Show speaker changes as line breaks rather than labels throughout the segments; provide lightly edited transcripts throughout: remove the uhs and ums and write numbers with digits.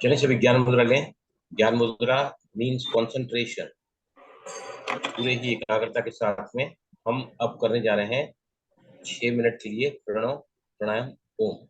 चलिए सभी ज्ञान मुद्रा लें। ज्ञान मुद्रा मीन्स कंसंट्रेशन। पूरे ही एकाग्रता के साथ में हम अब करने जा रहे हैं 6 मिनट के लिए प्रणव प्राणायाम ओम।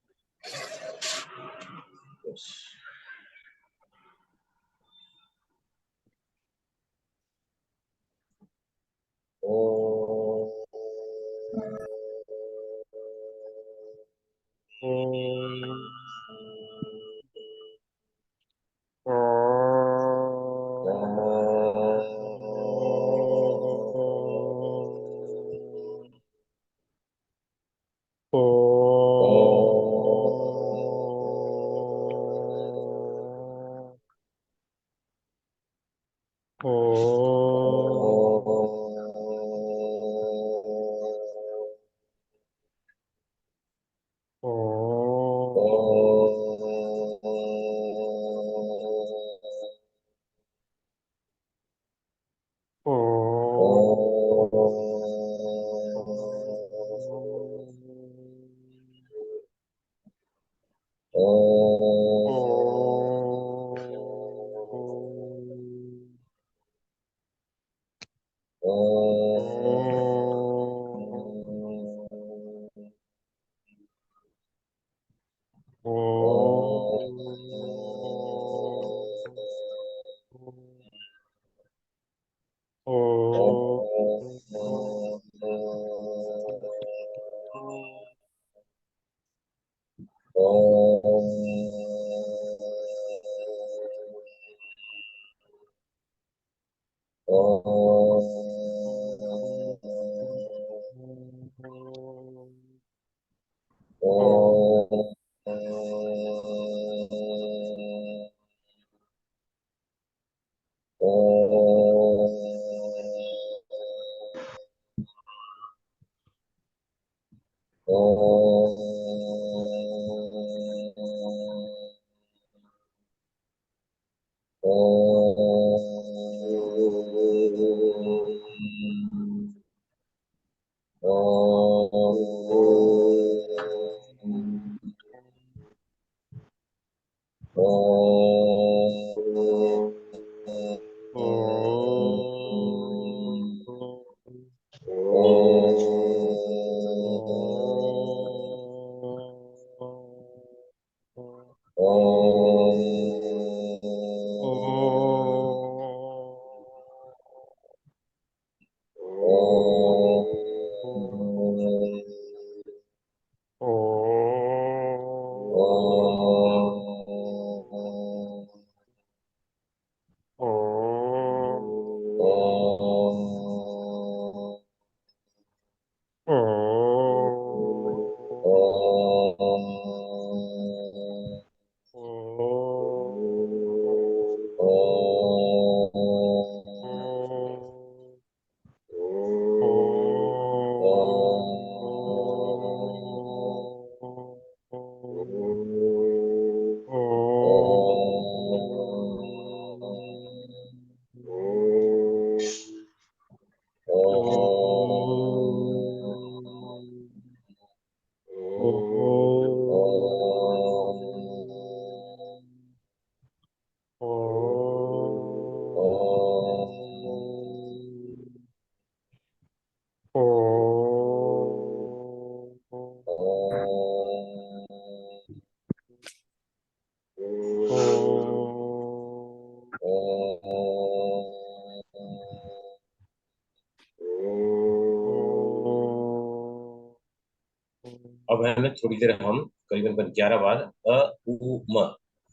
अब हमें थोड़ी देर हम करीबन 11 बार अ उ म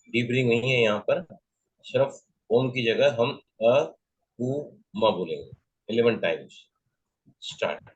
डीप ब्रीथिंग नहीं है यहाँ पर, सिर्फ ओम की जगह हम अ उ म बोलेंगे 11 टाइम्स। स्टार्ट।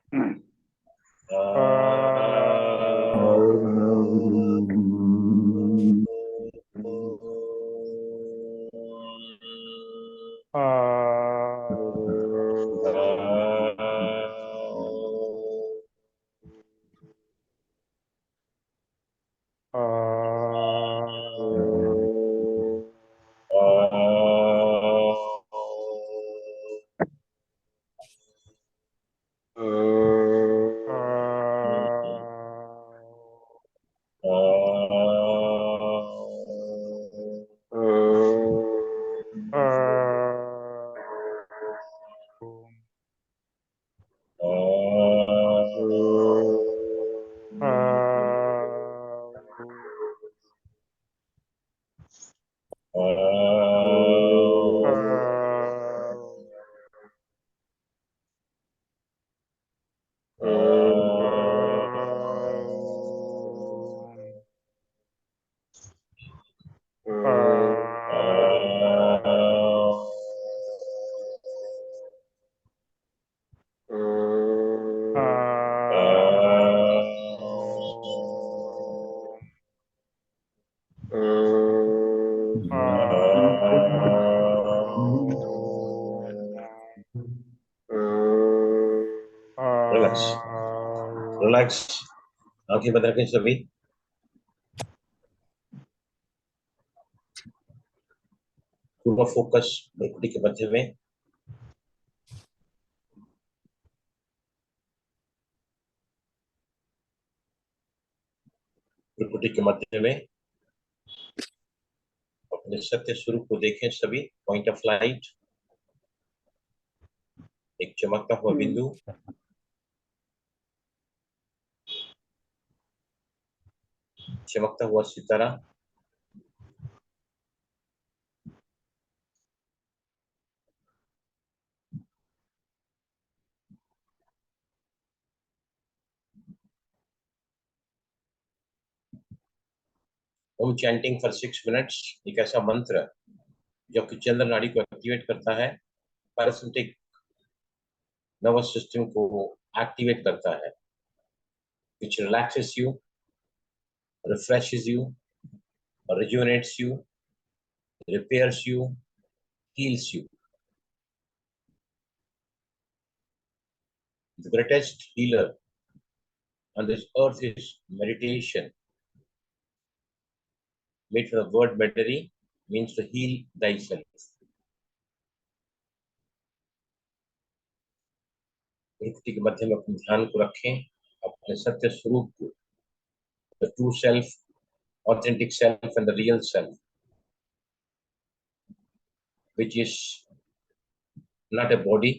रिलैक्स, रिलैक्स, आंखें बंद रखें सभी। पूरा फोकस भ्रुकुटी के मध्य में। भ्रुकुटी के मध्य में अपने सत्य स्वरूप को देखें सभी। पॉइंट ऑफ लाइट, एक चमकता हुआ बिंदु। चमकता हुआ सितारा। ओम चैंटिंग फॉर 6 मिनट्स। एक ऐसा मंत्र जो कि चंद्र नाड़ी को एक्टिवेट करता है, पैरासिम्पैथिक नर्वस सिस्टम को एक्टिवेट करता है, which relaxes you, refreshes you, rejuvenates you, repairs you, heals you. The greatest healer on this earth is meditation. Made from the word meditari, means to heal thyself. भ्रुकुटी के मध्य में अपने ध्यान को रखें, अपने सत्य स्वरूप को, the true self, authentic self and the real self, which is not a body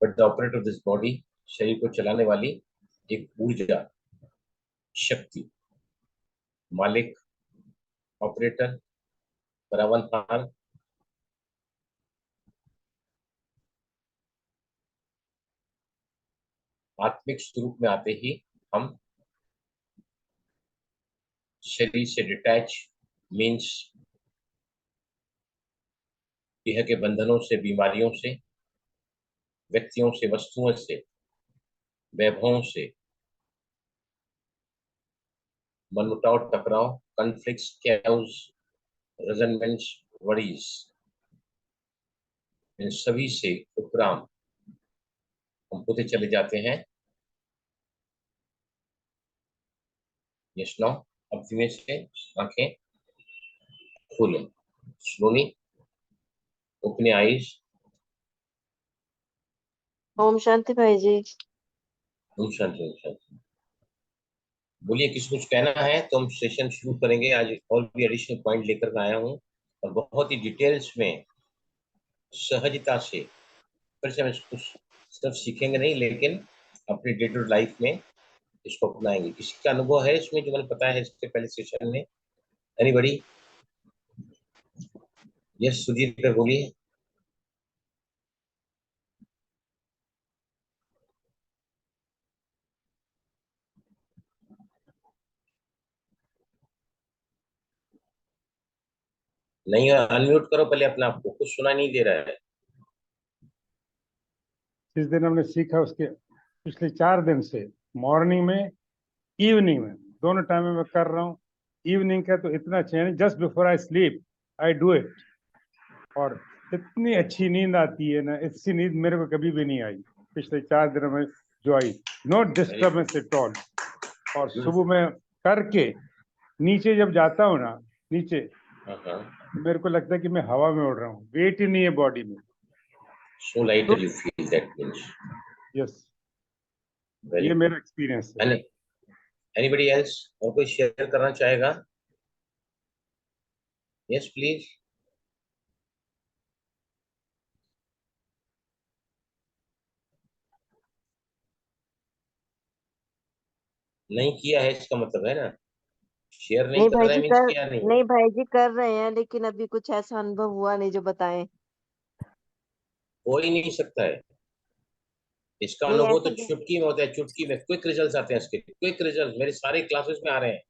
but the operator of this body, शरीर को चलाने वाली एक ऊर्जा, शक्ति, मालिक, ऑपरेटर, परावनहार। आत्मिक स्वरूप में आते ही हम शरीर से डिटैच, मीन्स यह के बंधनों से, बीमारियों से, व्यक्तियों से, वस्तुओं से, वैभवों से, मनमुटाव, टकराव, कॉन्फ्लिक्ट्स, कैओस, रेजनमेंट्स, वरीज, इन सभी से उपराम हम होते चले जाते हैं। यस नो, अब धीमे से आंखें खोलें। Slowly open your eyes.
ओम शांति भाई जी।
ओम शांति, ओम शांति। बोलिए, किसी कुछ कहना है तो हम सेशन शुरू करेंगे। आज और भी एडिशनल पॉइंट लेकर आया हूँ और बहुत ही डिटेल्स में, सहजता से फिर से हम इसको सिर्फ सीखेंगे नहीं, लेकिन अपनी डे टू लाइफ में इसको अपनाएंगे। किसी का अनुभव है इसमें जो मैंने बताया है इसके पहले सेशन में? एनीबॉडी? यस सुधीर कर बोलिए। नहीं, अनम्यूट करो पहले अपना आप को, कुछ सुना नहीं दे रहा है।
जिस दिन हमने सीखा उसके पिछले 4 दिन से मॉर्निंग में, इवनिंग में, दोनों टाइम में मैं कर रहा हूँ। इवनिंग का तो इतना चैन, just before I sleep I do it, और इतनी अच्छी नींद आती है ना, ऐसी नींद मेरे को कभी भी नहीं आई पिछले 4 दिनों में जो आई। No disturbance at all. और सुबह में करके नीचे जब जाता हूँ ना, नीचे मेरे को लगता है कि मैं हवा में उड़ रहा हूँ, वेट ही नहीं है बॉडी में।
So lighter you feel, that means.
Yes,
Very
ये
good.
मेरा एक्सपीरियंस है।
Anybody else और कोई शेयर करना चाहेगा? Yes please. नहीं किया है इसका मतलब है ना, शेयर नहीं
नहीं
कर
भाई
रहे
जी
हैं मीन्स
कर
किया नहीं।
नहीं भाई जी कर रहे हैं, लेकिन अभी कुछ ऐसा अनुभव हुआ नहीं जो बताएं।
हो ही नहीं सकता है इसका
नहीं
अनुभव, तो
ऐसा
चुटकी में होता है, चुटकी में क्विक रिजल्ट्स आते हैं इसके, क्विक रिजल्ट मेरे सारे क्लासेस में आ रहे हैं।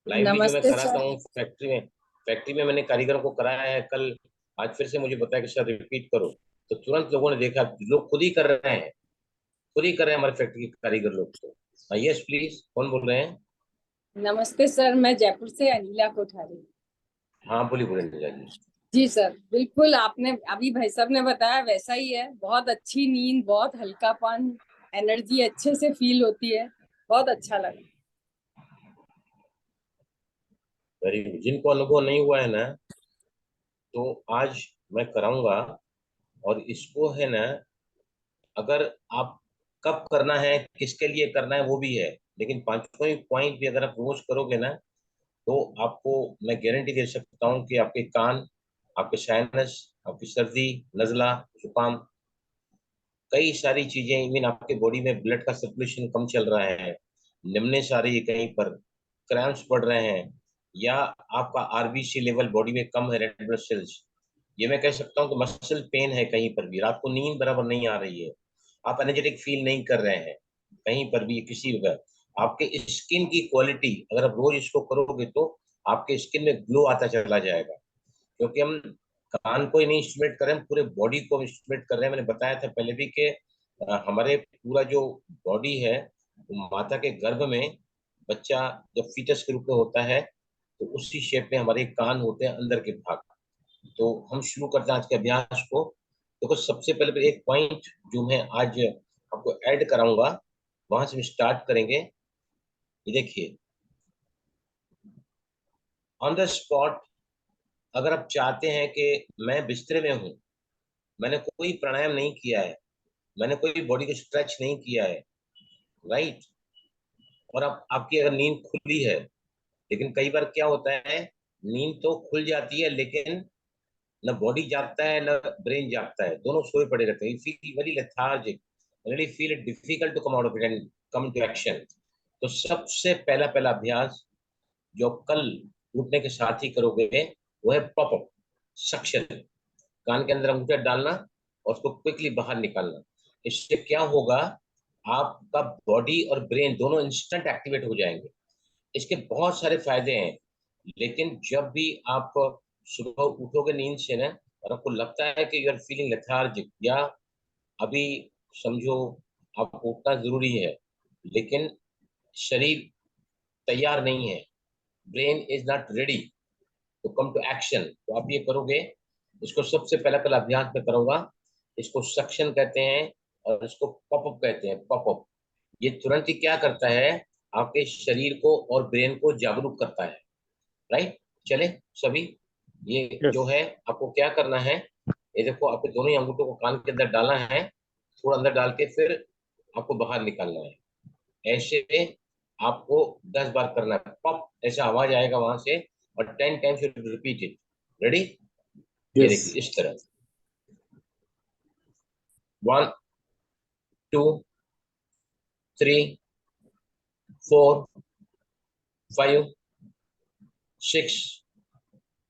लाइवली जो मैं
नमस्ते
कराता
सर।
हूँ फैक्ट्री में मैंने कारीगरों को कराया है। कल आज फिर से मुझे बताया कि सर रिपीट करो, तो तुरंत लोगों ने देखा, लोग खुद ही कर रहे हैं, खुद ही कर रहे हैं हमारे फैक्ट्री के कारीगर लोग। तो यस प्लीज, कौन बोल रहे हैं?
नमस्ते सर, मैं जयपुर से अनिला कोठारी।
हाँ बोलिए बोलिए नीरजा जी।
जी सर, बिल्कुल आपने अभी भाई साहब ने बताया वैसा ही है। बहुत अच्छी नींद, बहुत हल्कापन, एनर्जी अच्छे से फील होती है, बहुत अच्छा लगा।
Very good. जिनको अनुभव नहीं हुआ है ना, तो आज मैं कराऊंगा। और इसको है ना, अगर आप कब करना है, किसके लिए करना है वो भी है, लेकिन पांचों पॉइंट भी अगर आप रोज करोगे ना, तो आपको मैं गारंटी दे सकता हूँ कि आपके कान, आपके साइनस, आपकी सर्दी, नजला, जुकाम, कई सारी चीजें, इवन आपके बॉडी में ब्लड का सर्कुलेशन कम चल रहा है, निमनेस आ रही है कहीं पर, क्रैम्प्स पड़ रहे हैं, या आपका आरबीसी लेवल बॉडी में कम है, रेड ब्लड सेल्स, ये मैं कह सकता हूँ कि मसल पेन है, कहीं पर भी रात को नींद बराबर नहीं आ रही है, आप एनर्जेटिक फील नहीं कर रहे हैं कहीं पर भी किसी वगह, आपके स्किन की क्वालिटी, अगर आप रोज इसको करोगे तो आपके स्किन में ग्लो आता चला जाएगा। क्योंकि हम कान को ही नहीं इंस्ट्रूमेंट कर रहे हैं, पूरे बॉडी को इंस्ट्रूमेंट कर रहे हैं। मैंने बताया था पहले भी कि हमारे पूरा जो बॉडी है, वो माता के गर्भ में बच्चा जब फीटस के रूप में होता है, तो उसी शेप में हमारे कान होते हैं अंदर के भाग। तो हम शुरू करते हैं आज के अभ्यास को। देखो सबसे पहले एक पॉइंट जो मैं आज आपको ऐड कराऊंगा, वहां से हम स्टार्ट करेंगे। ये देखिए, ऑन द स्पॉट, अगर आप चाहते हैं कि मैं बिस्तरे में हूं, मैंने कोई प्राणायाम नहीं किया है, मैंने कोई बॉडी को स्ट्रेच नहीं किया है, राइट, और आप आपकी अगर नींद खुली है, लेकिन कई बार क्या होता है, नींद तो खुल जाती है लेकिन न बॉडी जागता है न ब्रेन जागता है, दोनों सोए पड़े रहते हैं, you feel very lethargic, really feel it difficult to come out of it and come to action. तो सबसे पहला पहला अभ्यास जो कल उठने के साथ ही करोगे, वो है पॉप अप सक्शन। कान के अंदर अंगूठा डालना और उसको क्विकली बाहर निकालना। इससे क्या होगा, आपका बॉडी और ब्रेन दोनों इंस्टेंट एक्टिवेट हो जाएंगे। इसके बहुत सारे फायदे हैं, लेकिन जब भी आप सुबह उठोगे नींद से ना, और आपको लगता है कि यू आर फीलिंग लेथार्जिक, या अभी समझो आपको उठना जरूरी है, लेकिन शरीर तैयार नहीं है, brain is not ready to come to action, तो आप ये करोगे। इसको सबसे पहला पहला अभ्यास में करूंगा। इसको सक्शन कहते हैं और इसको पॉपअप कहते हैं, पॉपअप। ये तुरंत ही क्या करता है, आपके शरीर को और ब्रेन को जागरूक करता है, राइट। चले सभी, ये जो
Yes.
है आपको क्या करना है, ये देखो आपके दोनों ही अंगूठों को कान के अंदर डालना है, थोड़ा अंदर डाल के फिर आपको बाहर निकालना है। ऐसे आपको 10 बार करना है, पॉप ऐसा आवाज आएगा वहां से, और 10 times you repeat it. Ready? ये
Yes.
देखिए इस तरह, 1 2 3 4 5 6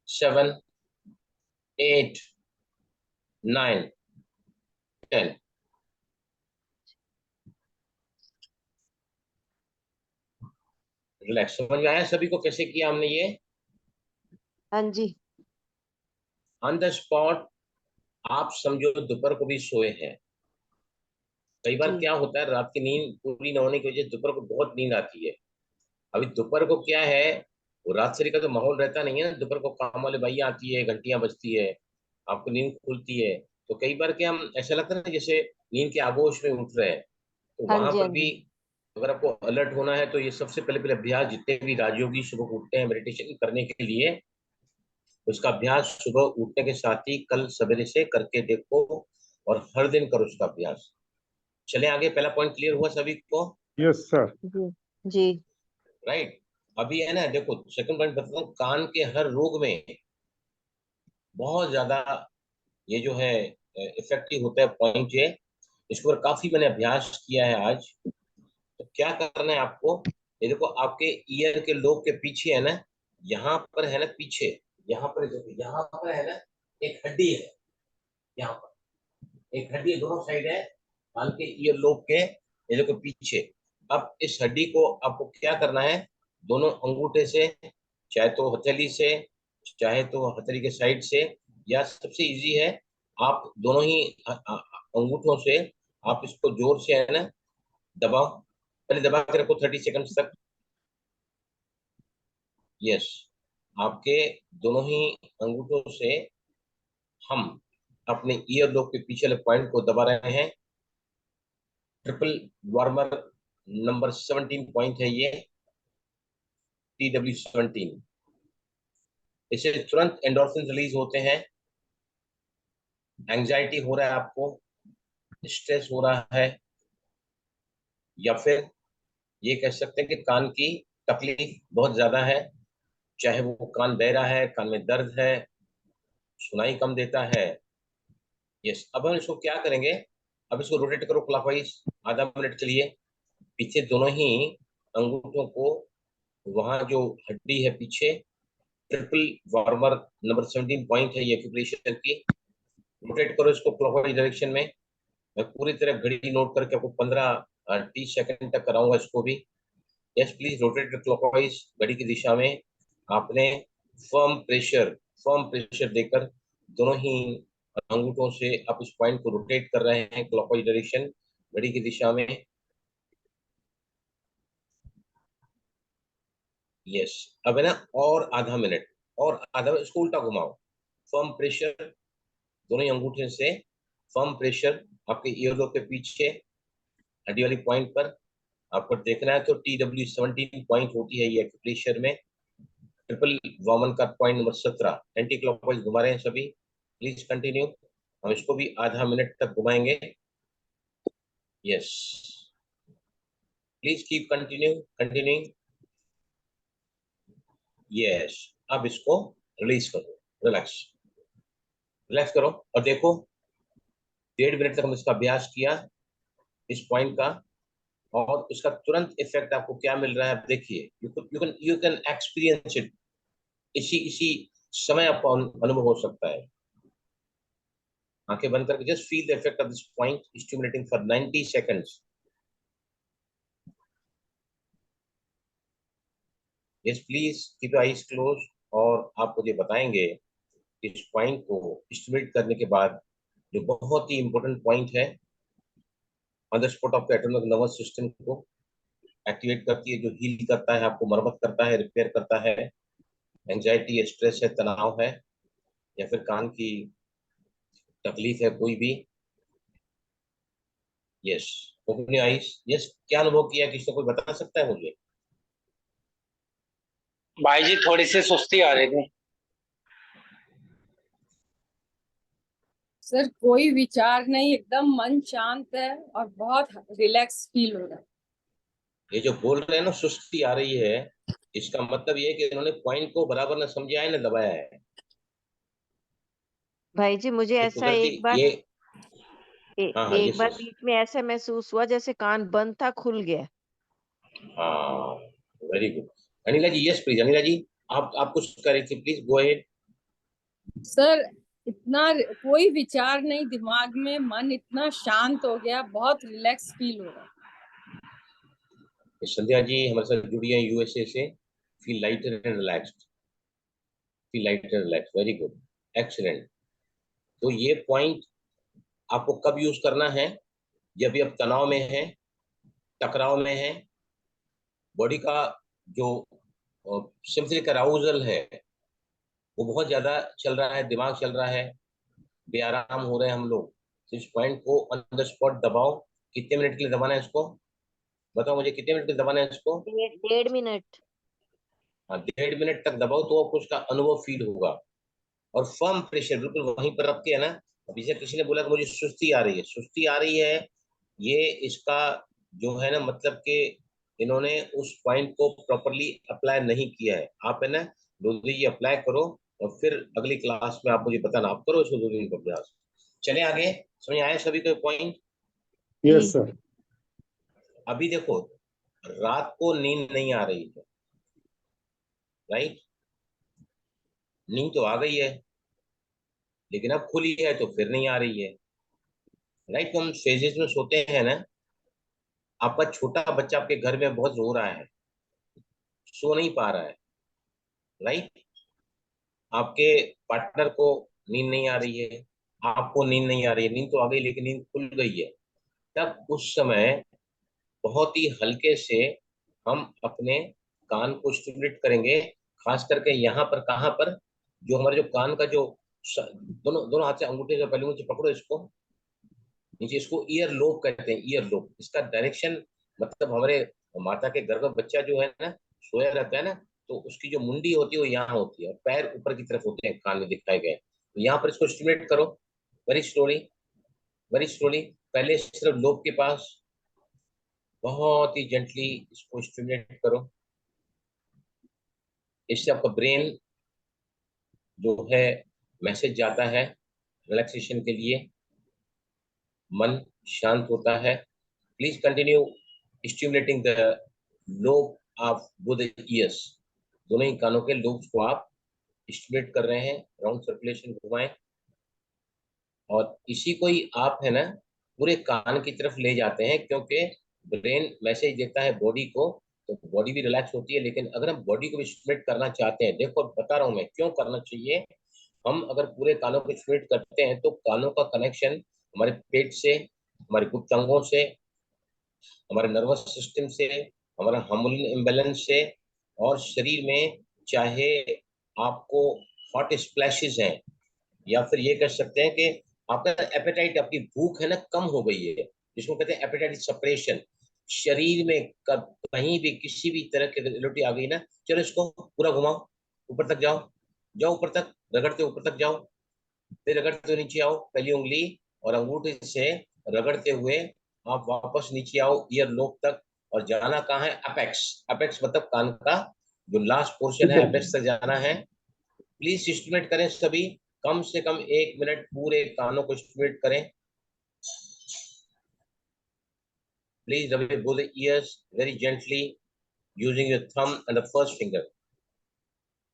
7 8 9 10। रिलैक्स। समझ में आया सभी को कैसे किया हमने ये?
हाँ जी।
On the spot. आप समझो दोपहर को भी सोए हैं, कई बार
जी।
क्या होता है, रात की नींद पूरी न होने की वजह से दोपहर को बहुत नींद आती है। अभी दोपहर को क्या है, वो रात से का तो माहौल रहता नहीं है ना, दोपहर को काम वाले भैया आती है, घंटियां बजती है, आपको नींद खुलती है, तो कई बार क्या हम ऐसा लगता है ना जैसे नींद के आगोश में उठ रहे हैं। तो
हाँ
वहां
जी।
पर
हाँ
भी
जी।
अगर आपको अलर्ट होना है, तो ये सबसे पहले पहले अभ्यास, जितने भी राजयोगी सुबह को उठते हैं मेडिटेशन करने के लिए, उसका अभ्यास सुबह उठने के साथ ही कल सवेरे से करके देखो, और हर दिन करो उसका अभ्यास। चले आगे, पहला पॉइंट क्लियर हुआ सभी को?
Yes, sir.
जी। जी।
राइट। अभी है ना, देखो सेकंड पॉइंट बताता हूँ, कान के हर रोग में बहुत ज्यादा ये जो है इफेक्टिव होता है पॉइंट ये। इसके ऊपर काफी मैंने अभ्यास किया है आज। तो क्या करना है आपको, ये देखो आपके ईयर के लोब के पीछे है ना, यहाँ पर है ना पीछे, यहाँ पर देखो, यहाँ पर है ना एक हड्डी है, यहाँ पर एक हड्डी है, दोनों साइड है कान के ईयर लोब के, ये देखो पीछे। अब इस हड्डी को आपको क्या करना है, दोनों अंगूठे से, चाहे तो हथेली से, चाहे तो हथेली के साइड से, या सबसे इजी है आप दोनों ही अंगूठों से आप इसको जोर से है ना दबाओ। पहले दबा के रखो 30 सेकंड तक। यस। आपके दोनों ही अंगूठों से हम अपने ईयर लोब के पीछे वाले पॉइंट को दबा रहे हैं। ट्रिपल वार्मर नंबर 17 पॉइंट है ये, TW17। इससे तुरंत एंडोर्फिन रिलीज होते हैं। एंजाइटी हो रहा है आपको, स्ट्रेस हो रहा है, या फिर ये कह सकते हैं कि कान की तकलीफ बहुत ज्यादा है, चाहे वो कान बह रहा है, कान में दर्द है, सुनाई कम देता है। यस, अब हम इसको क्या करेंगे, अब इसको रोटेट करो क्लॉकवाइज आधा मिनट के लिए। पीछे दोनों ही अंगूठों को, वहां जो हड्डी है पीछे, ट्रिपल वार्मर नंबर 17 पॉइंट है ये एक्यूप्रेशर की, रोटेट करो इसको क्लॉकवाइज डायरेक्शन में। मैं पूरी तरह घड़ी नोट करके आपको 15-30 सेकंड तक कराऊंगा इसको भी। यस प्लीज रोटेट क्लॉकवाइज घड़ी की दिशा में। आपने फर्म प्रेशर देकर दोनों ही अंगूठों से आप इस पॉइंट को रोटेट कर रहे हैं क्लॉकवाइज डायरेक्शन घड़ी की दिशा में। यस, अब है ना, और आधा मिनट, और आधा मिनट, इसको उल्टा घुमाओ। फर्म प्रेशर दोनों ही अंगूठे से, फर्म प्रेशर आपके ईयरलोब के पीछे हड्डी वाली पॉइंट पर आपको देखना है। तो TW17 पॉइंट होती है ये एक्यूप्रेशर में। ट्रिपल वार्मर का पॉइंट नंबर 17 एंटी क्लॉकवाइज घुमा रहे हैं सभी। प्लीज कंटिन्यू, हम इसको भी आधा मिनट तक घुमाएंगे। Yes, please keep continuing. Yes, अब इसको रिलीज करो, रिलैक्स करो, और देखो 1.5 मिनट तक हम इसका अभ्यास किया इस पॉइंट का, और इसका तुरंत इफेक्ट आपको क्या मिल रहा है आप देखिए। यू कैन एक्सपीरियंस इट, इसी इसी समय आपको अनुभव हो सकता है। आंखें बंद करके just feel the effect of this point stimulating for 90 seconds. Yes please keep your eyes close, और आप मुझे बताएंगे इस पॉइंट को स्टिमुलेट करने के बाद, जो बहुत ही इंपॉर्टेंट पॉइंट है on the spot of autonomic nervous system को एक्टिवेट करती है, जो हील करता है, आपको मरम्मत करता है, रिपेयर करता है। एंजाइटी है, स्ट्रेस है, तनाव है, या फिर कान की तकलीफ है कोई भी। Yes, open your eyes. Yes, क्या अनुभव किया, किसी को कोई बता सकता है मुझे?
भाई जी थोड़ी सी सुस्ती आ रही थी।
सर कोई विचार नहीं, एकदम मन शांत है और बहुत रिलैक्स फील हो रहा है।
ये जो बोल रहे हैं ना सुस्ती आ रही है, इसका मतलब ये है कि इन्होंने पॉइंट को बराबर न समझा है, न दबाया है।
भाई जी मुझे
ये
ऐसा
कुदरती
एक बार
ये हाँ हाँ,
एक
यस
बार
यस,
बीच में ऐसा महसूस हुआ जैसे कान बंद था, खुल गया।
हाँ, very good. Anila ji, yes please, Anila ji, आप कुछ करें थी, प्लीज गो अहेड।
सर इतना कोई विचार नहीं दिमाग में, मन इतना शांत हो गया, बहुत रिलैक्स फील हो रहा है।
संध्या जी हमारे साथ जुड़ी है USA से। Feel lighter and relaxed, feel lighter and relax, very good, excellent. तो ये पॉइंट आपको कब यूज करना है? जब भी आप तनाव में है, टकराव में है, बॉडी का जो सिम्फनिक अराउजल है वो बहुत ज्यादा चल रहा है, दिमाग चल रहा है, बेआराम हो रहे हैं हम लोग, तो इस पॉइंट को ऑन द स्पॉट दबाओ। कितने मिनट के लिए दबाना है इसको, बताओ मुझे, कितने मिनट के लिए दबाना है इसको?
1.5 मिनट।
हाँ, 1.5 मिनट तक दबाओ तो आपको उसका अनुभव फील होगा। और फर्म प्रेशर बिल्कुल वहीं पर रख के, है ना। अभी से किसी ने बोला कि मुझे सुस्ती आ रही है, सुस्ती आ रही है, ये इसका जो है ना मतलब कि इन्होंने उस पॉइंट को प्रॉपरली अप्लाई नहीं किया है। आप है ना 2 दिन ये अप्लाई करो, और फिर अगली क्लास में आप मुझे बताना, आप करो इसको 2 दिन का अभ्यास। चले आगे, समझ आए सभी को पॉइंट?
Yes sir.
अभी देखो, रात को नींद नहीं आ रही है, राइट? नींद तो आ गई है, लेकिन अब खुली है तो फिर नहीं आ रही है, राइट? तो हम फेजेस में सोते हैं ना, आपका छोटा बच्चा आपके घर में बहुत रो रहा है, सो नहीं पा रहा है, राइट? आपके पार्टनर को नींद नहीं आ रही है, आपको नींद नहीं आ रही है, नींद तो आ गई लेकिन नींद खुल गई है। तब उस समय बहुत ही हल्के से हम अपने कान को स्टिमुलेट करेंगे, खास करके यहाँ पर, कहाँ पर, जो हमारे जो कान का जो दोनों दोनों हाथ से अंगूठे से पहले नीचे पकड़ो इसको, नीचे, इसको ईयर लोब कहते हैं, ईयर लोब। इसका डायरेक्शन मतलब हमारे माता के गर्भ में बच्चा जो है ना सोया रहता है ना, तो उसकी जो मुंडी होती है वो यहाँ होती है और पैर ऊपर की तरफ होते हैं, कान में दिखाए गए। तो यहाँ पर इसको स्टिमुलेट करो वेरी स्लोली, वेरी स्लोली। पहले सिर्फ लोब के पास बहुत ही जेंटली इसको स्टिमुलेट करो। इससे आपका ब्रेन जो है मैसेज जाता है रिलैक्सेशन के लिए, मन शांत होता है। Please continue stimulating the lobe of both the years, दोनों ही कानों के लोब्स को आप स्टिमुलेट कर रहे हैं, राउंड सर्कुलेशन घुमाएं। और इसी को ही आप है ना पूरे कान की तरफ ले जाते हैं, क्योंकि ब्रेन मैसेज देता है बॉडी को, तो बॉडी भी रिलैक्स होती है। लेकिन अगर हम बॉडी को भी स्टिमुलेट करना चाहते हैं, देखो बता रहा हूं मैं क्यों करना चाहिए। हम अगर पूरे कानों को स्टिमुलेट करते हैं तो कानों का कनेक्शन हमारे पेट से, हमारे गुप्त अंगों से, हमारे नर्वस सिस्टम से, हमारा हार्मोनल इम्बैलेंस से, और शरीर में चाहे आपको हॉट स्प्लैशेस हैं, या फिर ये कह सकते हैं कि आपका एपेटाइट, आपकी भूख है ना कम हो गई है, जिसको कहते हैं एपेटाइट सप्रेशन। शरीर में कहीं भी किसी भी तरह की रिलेटिव आ गई ना, चलो इसको पूरा घुमाओ, ऊपर तक जाओ, जाओ ऊपर तक, रगड़ते ऊपर तक जाओ, फिर रगड़ते हुए नीचे आओ, पहली उंगली और अंगूठे से रगड़ते हुए आप वापस नीचे आओ ईयर लोब तक। और जाना कहाँ है? अपेक्स। अपेक्स मतलब कान का जो लास्ट पोर्शन है, अपेक्स तक जाना है। प्लीज स्टिमुलेट करें सभी, कम से कम 1 मिनट पूरे कानों को स्टिमुलेट करें। Please rub both the ears very gently using your thumb and the first finger।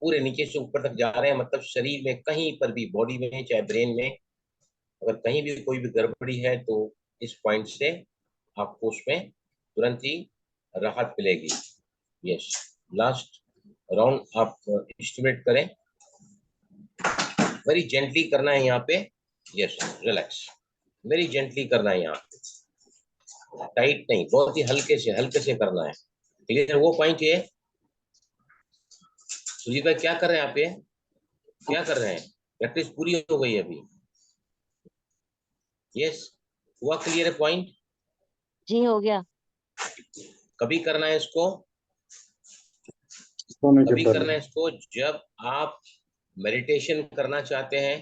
पूरे नीचे से ऊपर तक जा रहे हैं, मतलब शरीर में कहीं पर भी, बॉडी में चाहे ब्रेन में, अगर कहीं भी कोई भी गड़बड़ी है तो इस पॉइंट से आपको उसमें तुरंत ही राहत मिलेगी। यस, लास्ट राउंड आप स्टिमुलेट करें, वेरी जेंटली करना है यहाँ पे। यस, रिलैक्स, वेरी जेंटली करना है यहाँ पे, टाइट नहीं, बहुत ही हल्के से करना है। ठीक है, वो पॉइंट ये। सुजीत भाई क्या कर रहे हैं आप? ये क्या कर रहे हैं? प्रैक्टिस पूरी हो गई अभी? यस, हुआ क्लियर है पॉइंट?
जी हो गया।
कभी करना है इसको, कभी करना है इसको जब आप मेडिटेशन करना चाहते हैं,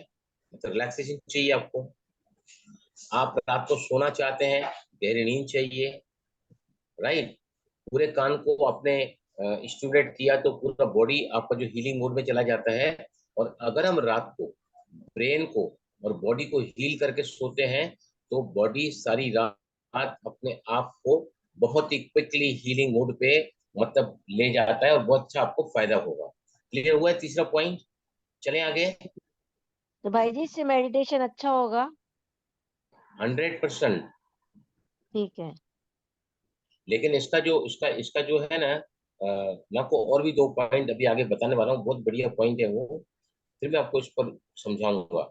तो रिलैक्सेशन चाहिए आपको, आप रात को सोना चाहते हैं, गहरी नींद चाहिए, राइट। पूरे कान को आपने स्टिमुलेट किया तो पूरा बॉडी आपका जो हीलिंग मोड में चला जाता है। और अगर हम रात को ब्रेन को और बॉडी को हील करके सोते हैं तो बॉडी सारी रात अपने आप को बहुत ही क्विकली हीलिंग मोड पे मतलब ले जाता है, और बहुत अच्छा आपको फायदा होगा। क्लियर हुआ है तीसरा पॉइंट? चलें आगे।
तो भाई जी इससे मेडिटेशन अच्छा होगा?
100%।
ठीक है।
लेकिन इसका जो है ना, मैं आपको और भी 2 पॉइंट अभी आगे बताने वाला हूँ, बहुत बढ़िया पॉइंट है वो, फिर मैं आपको इस पर समझाऊंगा।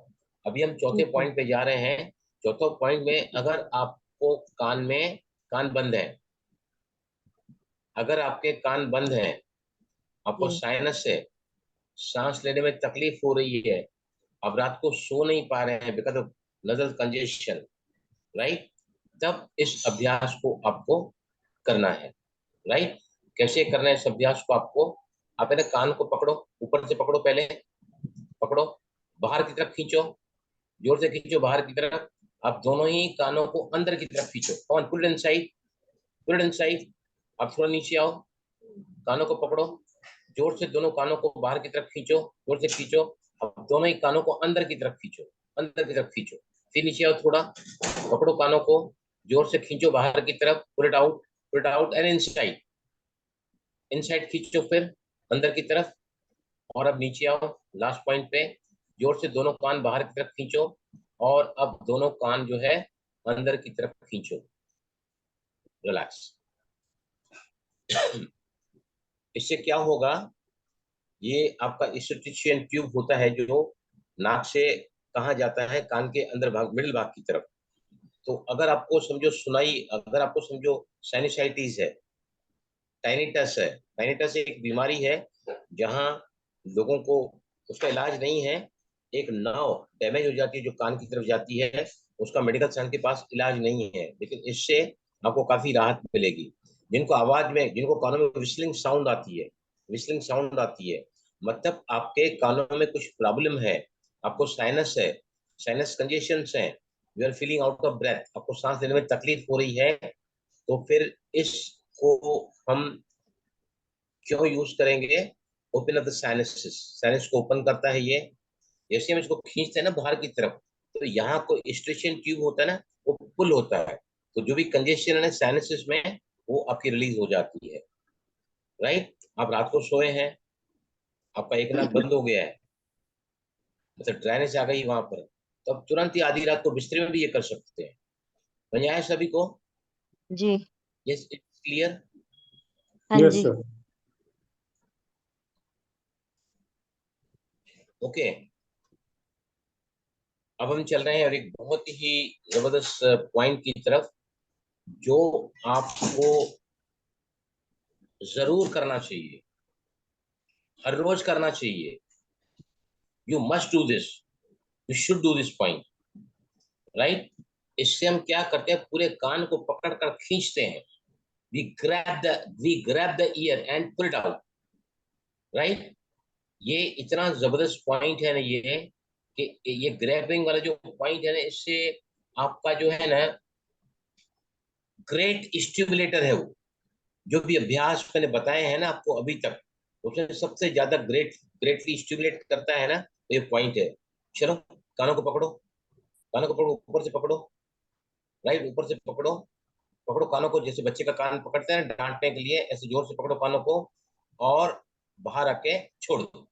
अभी हम चौथे
ठीक है।
पॉइंट पे जा रहे हैं। चौथे पॉइंट में अगर आपको कान बंद है, अगर आपके कान बंद हैं, आपको
जी।
साइनस से सांस लेने में तकलीफ हो रही है, आप रात को सो नहीं पा रहे हैं because of nasal congestion, right, तब इस अभ्यास को आपको करना है, राइट। कैसे करना है इस अभ्यास को आपको? आप पहले कान को पकड़ो, ऊपर से पकड़ो, पहले पकड़ो, बाहर की तरफ खींचो, जोर से खींचो बाहर की तरफ। आप दोनों ही कानों को अंदर की तरफ खींचो, on pull inside, pull inside. आप थोड़ा नीचे आओ, कानों को पकड़ो, जोर से दोनों कानों को बाहर की तरफ खींचो, जोर से खींचो। अब दोनों ही कानों को अंदर की तरफ खींचो, अंदर की तरफ खींचो। फिर नीचे आओ, थोड़ा पकड़ो कानों को, जोर से खींचो बाहर की तरफ, pull it out and inside, inside खींचो, फिर अंदर की तरफ। और अब नीचे आओ, लास्ट पॉइंट पे, जोर से दोनों कान बाहर की तरफ खींचो, और अब दोनों कान जो है अंदर की तरफ खींचो, रिलैक्स। इससे क्या होगा, ये आपका इंस्टिट्यूशन ट्यूब होता है जो नाक से कहाँ जाता है, कान के अंदर भाग, मिडिल भाग की तरफ। तो अगर आपको समझो अगर आपको समझो साइनसाइटिस है, टाइनिटस है, टाइनिटस एक बीमारी है जहाँ लोगों को उसका इलाज नहीं है। एक नाव डैमेज हो जाती है जो कान की तरफ जाती है, उसका मेडिकल साइंस के पास इलाज नहीं है, लेकिन इससे आपको काफी राहत मिलेगी। जिनको आवाज में, जिनको कानों में विस्लिंग साउंड आती है, विस्लिंग साउंड आती है, मतलब आपके कानों में कुछ प्रॉब्लम है, आपको साइनस है, साइनस कंजेशन है, you are feeling out of breath, आपको सांस लेने में तकलीफ हो रही है, तो फिर इसको हम क्यों यूज करेंगे? Open up the sinuses, sinus को ओपन करता है ये। जैसे हम इसको खींचते हैं ना बाहर की तरफ, तो यहाँ को स्ट्रेचियन ट्यूब होता है ना, वो पुल होता है, तो जो भी कंजेशन है साइनसेस में, वो आपकी रिलीज हो जाती है। राइट? आप रात को सोए हैं, आपका एक नाक बंद हो गया है, मतलब ड्राइनेस आ गई वहां पर, तो अब तुरंत ही आधी रात को बिस्तर में भी ये कर सकते हैं। समझ आया सभी को?
जी।
Yes, it's clear.
हाँ
यस
जी।
सर।
ओके, अब हम चल रहे हैं और एक बहुत ही जबरदस्त पॉइंट की तरफ, जो आपको जरूर करना चाहिए, हर रोज करना चाहिए। You must do this, you should do this point. Right? इससे हम क्या करते हैं, पूरे कान को पकड़ कर खींचते हैं। We grab the ear and pull it out. Right? ये इतना जबरदस्त पॉइंट है ना ये, कि ये ग्रैबिंग वाला जो पॉइंट है ना, इससे आपका जो है ना ग्रेट स्टिमुलेटर है वो, जो भी अभ्यास मैंने बताए हैं ना आपको अभी तक, उसमें सबसे ज्यादा ग्रेटली स्टिमुलेट करता है ना, तो ये पॉइंट है। चलो, कानों को पकड़ो, कानों को पकड़ो, ऊपर से पकड़ो। राइट? ऊपर से पकड़ो, पकड़ो कानों को, जैसे बच्चे का कान पकड़ते हैं डांटने के लिए, ऐसे जोर से पकड़ो कानों को, और बाहर आके छोड़ दो।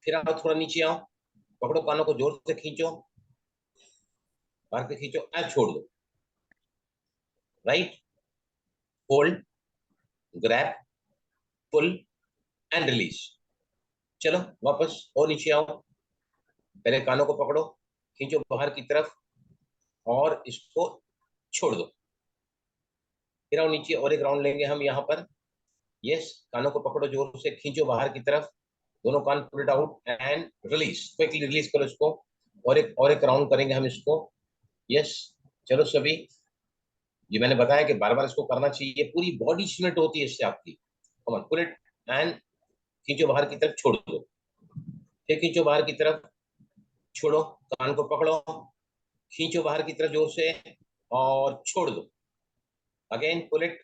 फिर आओ, थोड़ा नीचे आओ, पकड़ो कानों को, जोर से खींचो, बाहर के खींचो, छोड़ दो। Right? Hold, grab, pull and release. चलो वापस और नीचे आओ, पहले कानों को पकड़ो, खींचो बाहर की तरफ, और इसको छोड़ दो। फिर आओ नीचे, और एक राउंड लेंगे हम यहाँ पर। यस, कानों को पकड़ो, जोर से खींचो बाहर की तरफ, दोनों कान pull it out and release, quickly release करो इसको। और एक राउंड करेंगे हम इसको। यस, चलो सभी, ये मैंने बताया कि बार बार इसको करना चाहिए, पूरी बॉडी स्टिमुलेट होती है इससे आपकी। Come on, pull it and खींचो बाहर की तरफ, छोड़ दो। फिर खींचो बाहर की तरफ, छोड़ो, कान को पकड़ो, खींचो बाहर की तरफ जोर से, और छोड़ दो। अगेन पुल इट,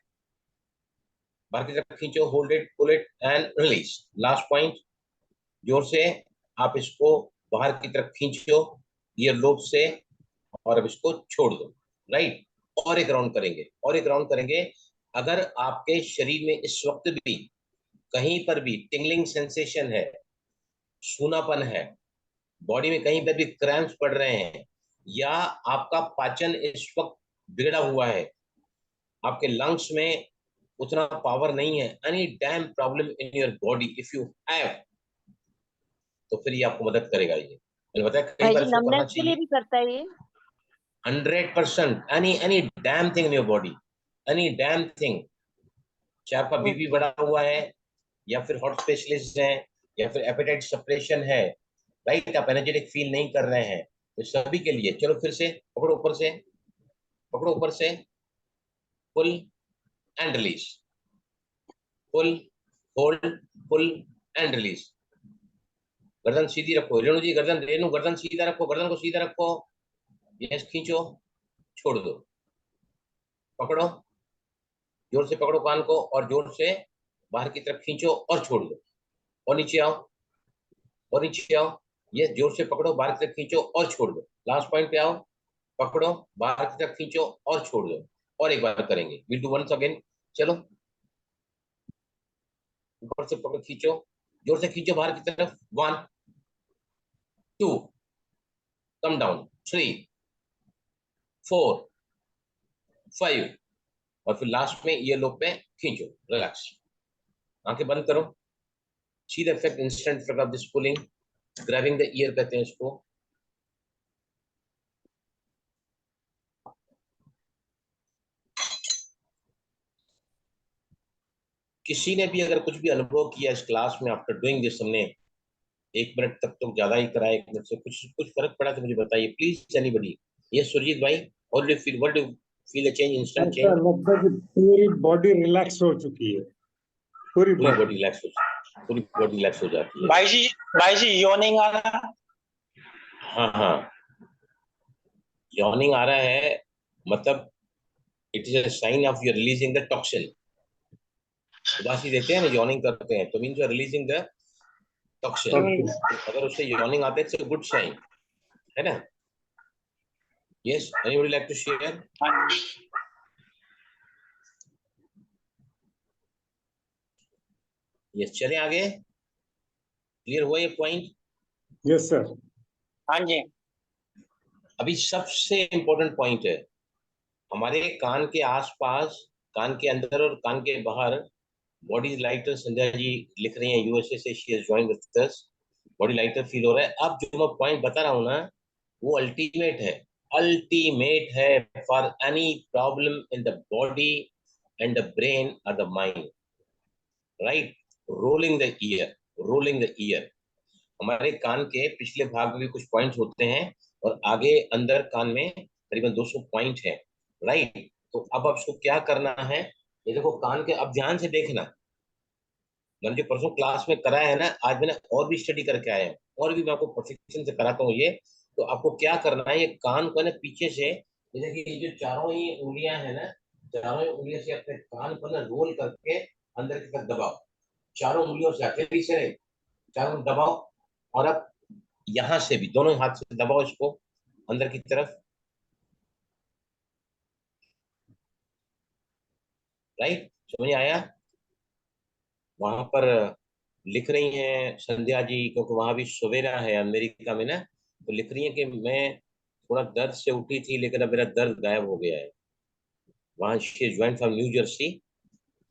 बाहर की तरफ खींचो, hold it, pull it and release. Last point, जोर से आप इसको बाहर की तरफ खींचो ईयर लोब से, और अब इसको छोड़ दो। राइट? और एक राउंड करेंगे, और एक राउंड करेंगे। अगर आपके शरीर में इस वक्त भी कहीं पर भी टिंगलिंग सेंसेशन है, सूनापन है, बॉडी में कहीं पर भी क्रैम्प्स पड़ रहे हैं, या आपका पाचन इस वक्त बिगड़ा हुआ है, आपके लंग्स में उतना पावर नहीं है, any damn problem in your body if you have, तो फिर ये आपको मदद करेगा। ये मैंने बताया कई
भाई
बार
जी,
इसको करना
नमनेस के लिए
चाहिए।
भी करता है ये?
100%, any damn thing in your body, any damn thing, चाहे आपका बीपी
ओके।
बढ़ा हुआ है, या फिर हॉट स्पेशलिस्ट है, या फिर एपेटाइट सप्रेशन है, राइट, आप एनर्जेटिक फील नहीं कर रहे हैं, तो सभी के लिए। चलो फिर से पकड़ो ऊपर से, पकड़ो ऊपर से, pull and release, pull, hold, pull and release. गर्दन सीधी रखो, रेणु जी, गर्दन, रेणु गर्दन सीधा रखो, गर्दन को सीधा रखो। यस, खींचो, छोड़ दो, पकड़ो, जोर से पकड़ो कान को, और जोर से बाहर की तरफ खींचो और छोड़ दो। और नीचे आओ, और नीचे आओ, ये जोर से पकड़ो, बाहर की तरफ खींचो और छोड़ दो। लास्ट पॉइंट पे आओ, पकड़ो, बाहर की तरफ खींचो और छोड़ दो। और एक बार करेंगे, विल डू वंस अगेन। चलो, ऊपर से पकड़ो, खींचो, जोर से खींचो बाहर की तरफ। 1 2, कम डाउन, 3 4 5, और फिर लास्ट में ये लोग पे खींचो, रिलैक्स, आंखें बंद करो। See the effect, instant effect of this pulling, grabbing the year कहते हैं इसको। किसी ने भी अगर कुछ भी अनुभव किया इस क्लास में आफ्टर डूइंग दिस, हमने 1 मिनट तक तो ज्यादा ही करा, 1 मिनट से कुछ कुछ फर्क पड़ा तो मुझे बताइए प्लीज एनीबडी। ये सुरजीत भाई, what do feel a change, instant
ऐसा
चेंज?
लगता है कि पूरी बॉडी रिलैक्स हो चुकी है, पूरी
पूरी
बॉडी।
बॉडी रिलैक्स हो जाती है।
भाई जी योनिंग आ रहा है।
हाँ हाँ, यॉर्निंग आ रहा है, मतलब it is a sign of you releasing the toxin. उबासी देते हैं ना, यॉर्निंग करते हैं, तो means you are releasing the toxin. अगर उससे यॉर्निंग आते हैं, इट्स अ गुड साइन, है ना? Yes, anybody like to share?
हाँ जी।
यस, चलें आगे। क्लियर हुआ ये पॉइंट?
Yes sir.
हाँ जी।
अभी सबसे इंपॉर्टेंट पॉइंट है, हमारे कान के आसपास, कान के अंदर और कान के बाहर बॉडी लाइटर, संध्या जी लिख रही हैं यूएसए से, she has joined with us. Body lighter feel हो रहा है। अब जो मैं पॉइंट बता रहा हूँ ना, वो अल्टीमेट है, अल्टीमेट है for any problem in the body and the brain और the mind, right? Rolling the ear, rolling the ear. हमारे कान के पिछले भाग में भी कुछ पॉइंट्स होते हैं और आगे अंदर कान में करीबन 200 पॉइंट है, राइट? तो अब आपको क्या करना है, ये देखो कान के, अब ध्यान से देखना। मैंने जो परसों क्लास में कराया है ना, आज मैंने और भी स्टडी करके आया हूँ, और भी मैं आपको परफेक्शन से कराता हूँ ये। तो आपको क्या करना है, ये कान को ना पीछे से, जैसे कि ये जो चारों ही उंगलियां है ना, चारों ही उंगलियों से अपने कान को ना रोल करके अंदर की तरफ दबाओ। चारों उंगलियों से, अकेली से नहीं, चारों दबाओ। और अब यहां से भी दोनों हाथ से दबाओ इसको अंदर की तरफ, राइट? समझ आया? वहां पर लिख रही हैं संध्या जी, क्योंकि वहां भी सवेरा है अमेरिका में ना, तो लिख रही हैं कि मैं थोड़ा दर्द से उठी थी, लेकिन अब मेरा दर्द गायब हो गया है। वहां she join from new Jersey,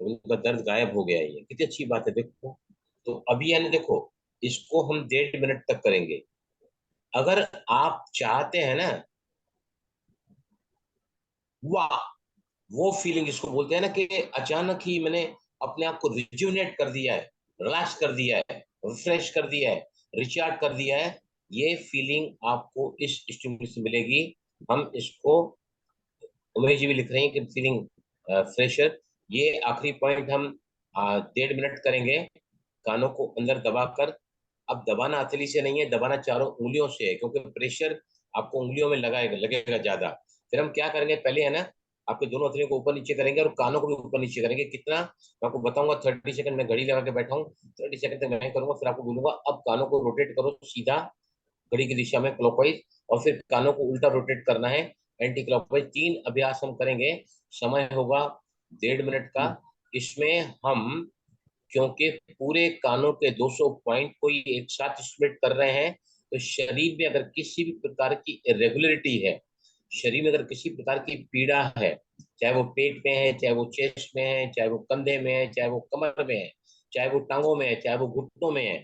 तो उनका दर्द गायब हो गया है। ये कितनी अच्छी बात है, देखो। तो अभी यानी देखो, इसको हम 1.5 मिनट तक करेंगे। अगर आप चाहते हैं ना, वाह, वो फीलिंग जिसको बोलते हैं ना कि अचानक ही मैंने अपने आप को रिजुनेट कर दिया है, रिलैक्स कर दिया है, रिफ्रेश कर दिया है, रिचार्ज कर दिया है, ये फीलिंग आपको इस स्टिमुलस से मिलेगी। हम इसको, उमेश जी भी लिख रही हैं कि फीलिंग फ्रेशर। ये आखिरी पॉइंट हम 1.5 मिनट करेंगे, कानों को अंदर दबाकर। अब दबाना हथेली से नहीं है, दबाना चारों उंगलियों से है, क्योंकि प्रेशर आपको उंगलियों में लगाएगा, लगेगा ज्यादा। फिर हम क्या करेंगे, पहले है ना, आपके दोनों हथेलियों को ऊपर नीचे करेंगे और कानों को भी ऊपर नीचे करेंगे। कितना, मैं आपको बताऊंगा। 30 सेकंड में घड़ी लगा के बैठा हूँ, 30 सेकंड तक मैं करूंगा, फिर आपको बोलूंगा अब कानों को रोटेट करो सीधा घड़ी की दिशा में क्लॉकवाइज, और फिर कानों को उल्टा रोटेट करना है एंटी क्लॉकवाइज। 3 अभ्यास हम करेंगे, समय होगा 1.5 मिनट का। इसमें हम, क्योंकि पूरे कानों के 200 पॉइंट को ही एक साथ स्प्लिट कर रहे हैं, तो शरीर में अगर किसी भी प्रकार की इरेगुलरिटी है, शरीर में अगर किसी प्रकार की पीड़ा है, चाहे वो पेट में है, चाहे वो चेस्ट में है, चाहे वो कंधे में है, चाहे वो कमर में है, चाहे वो टांगों में है, चाहे वो घुटनों में है,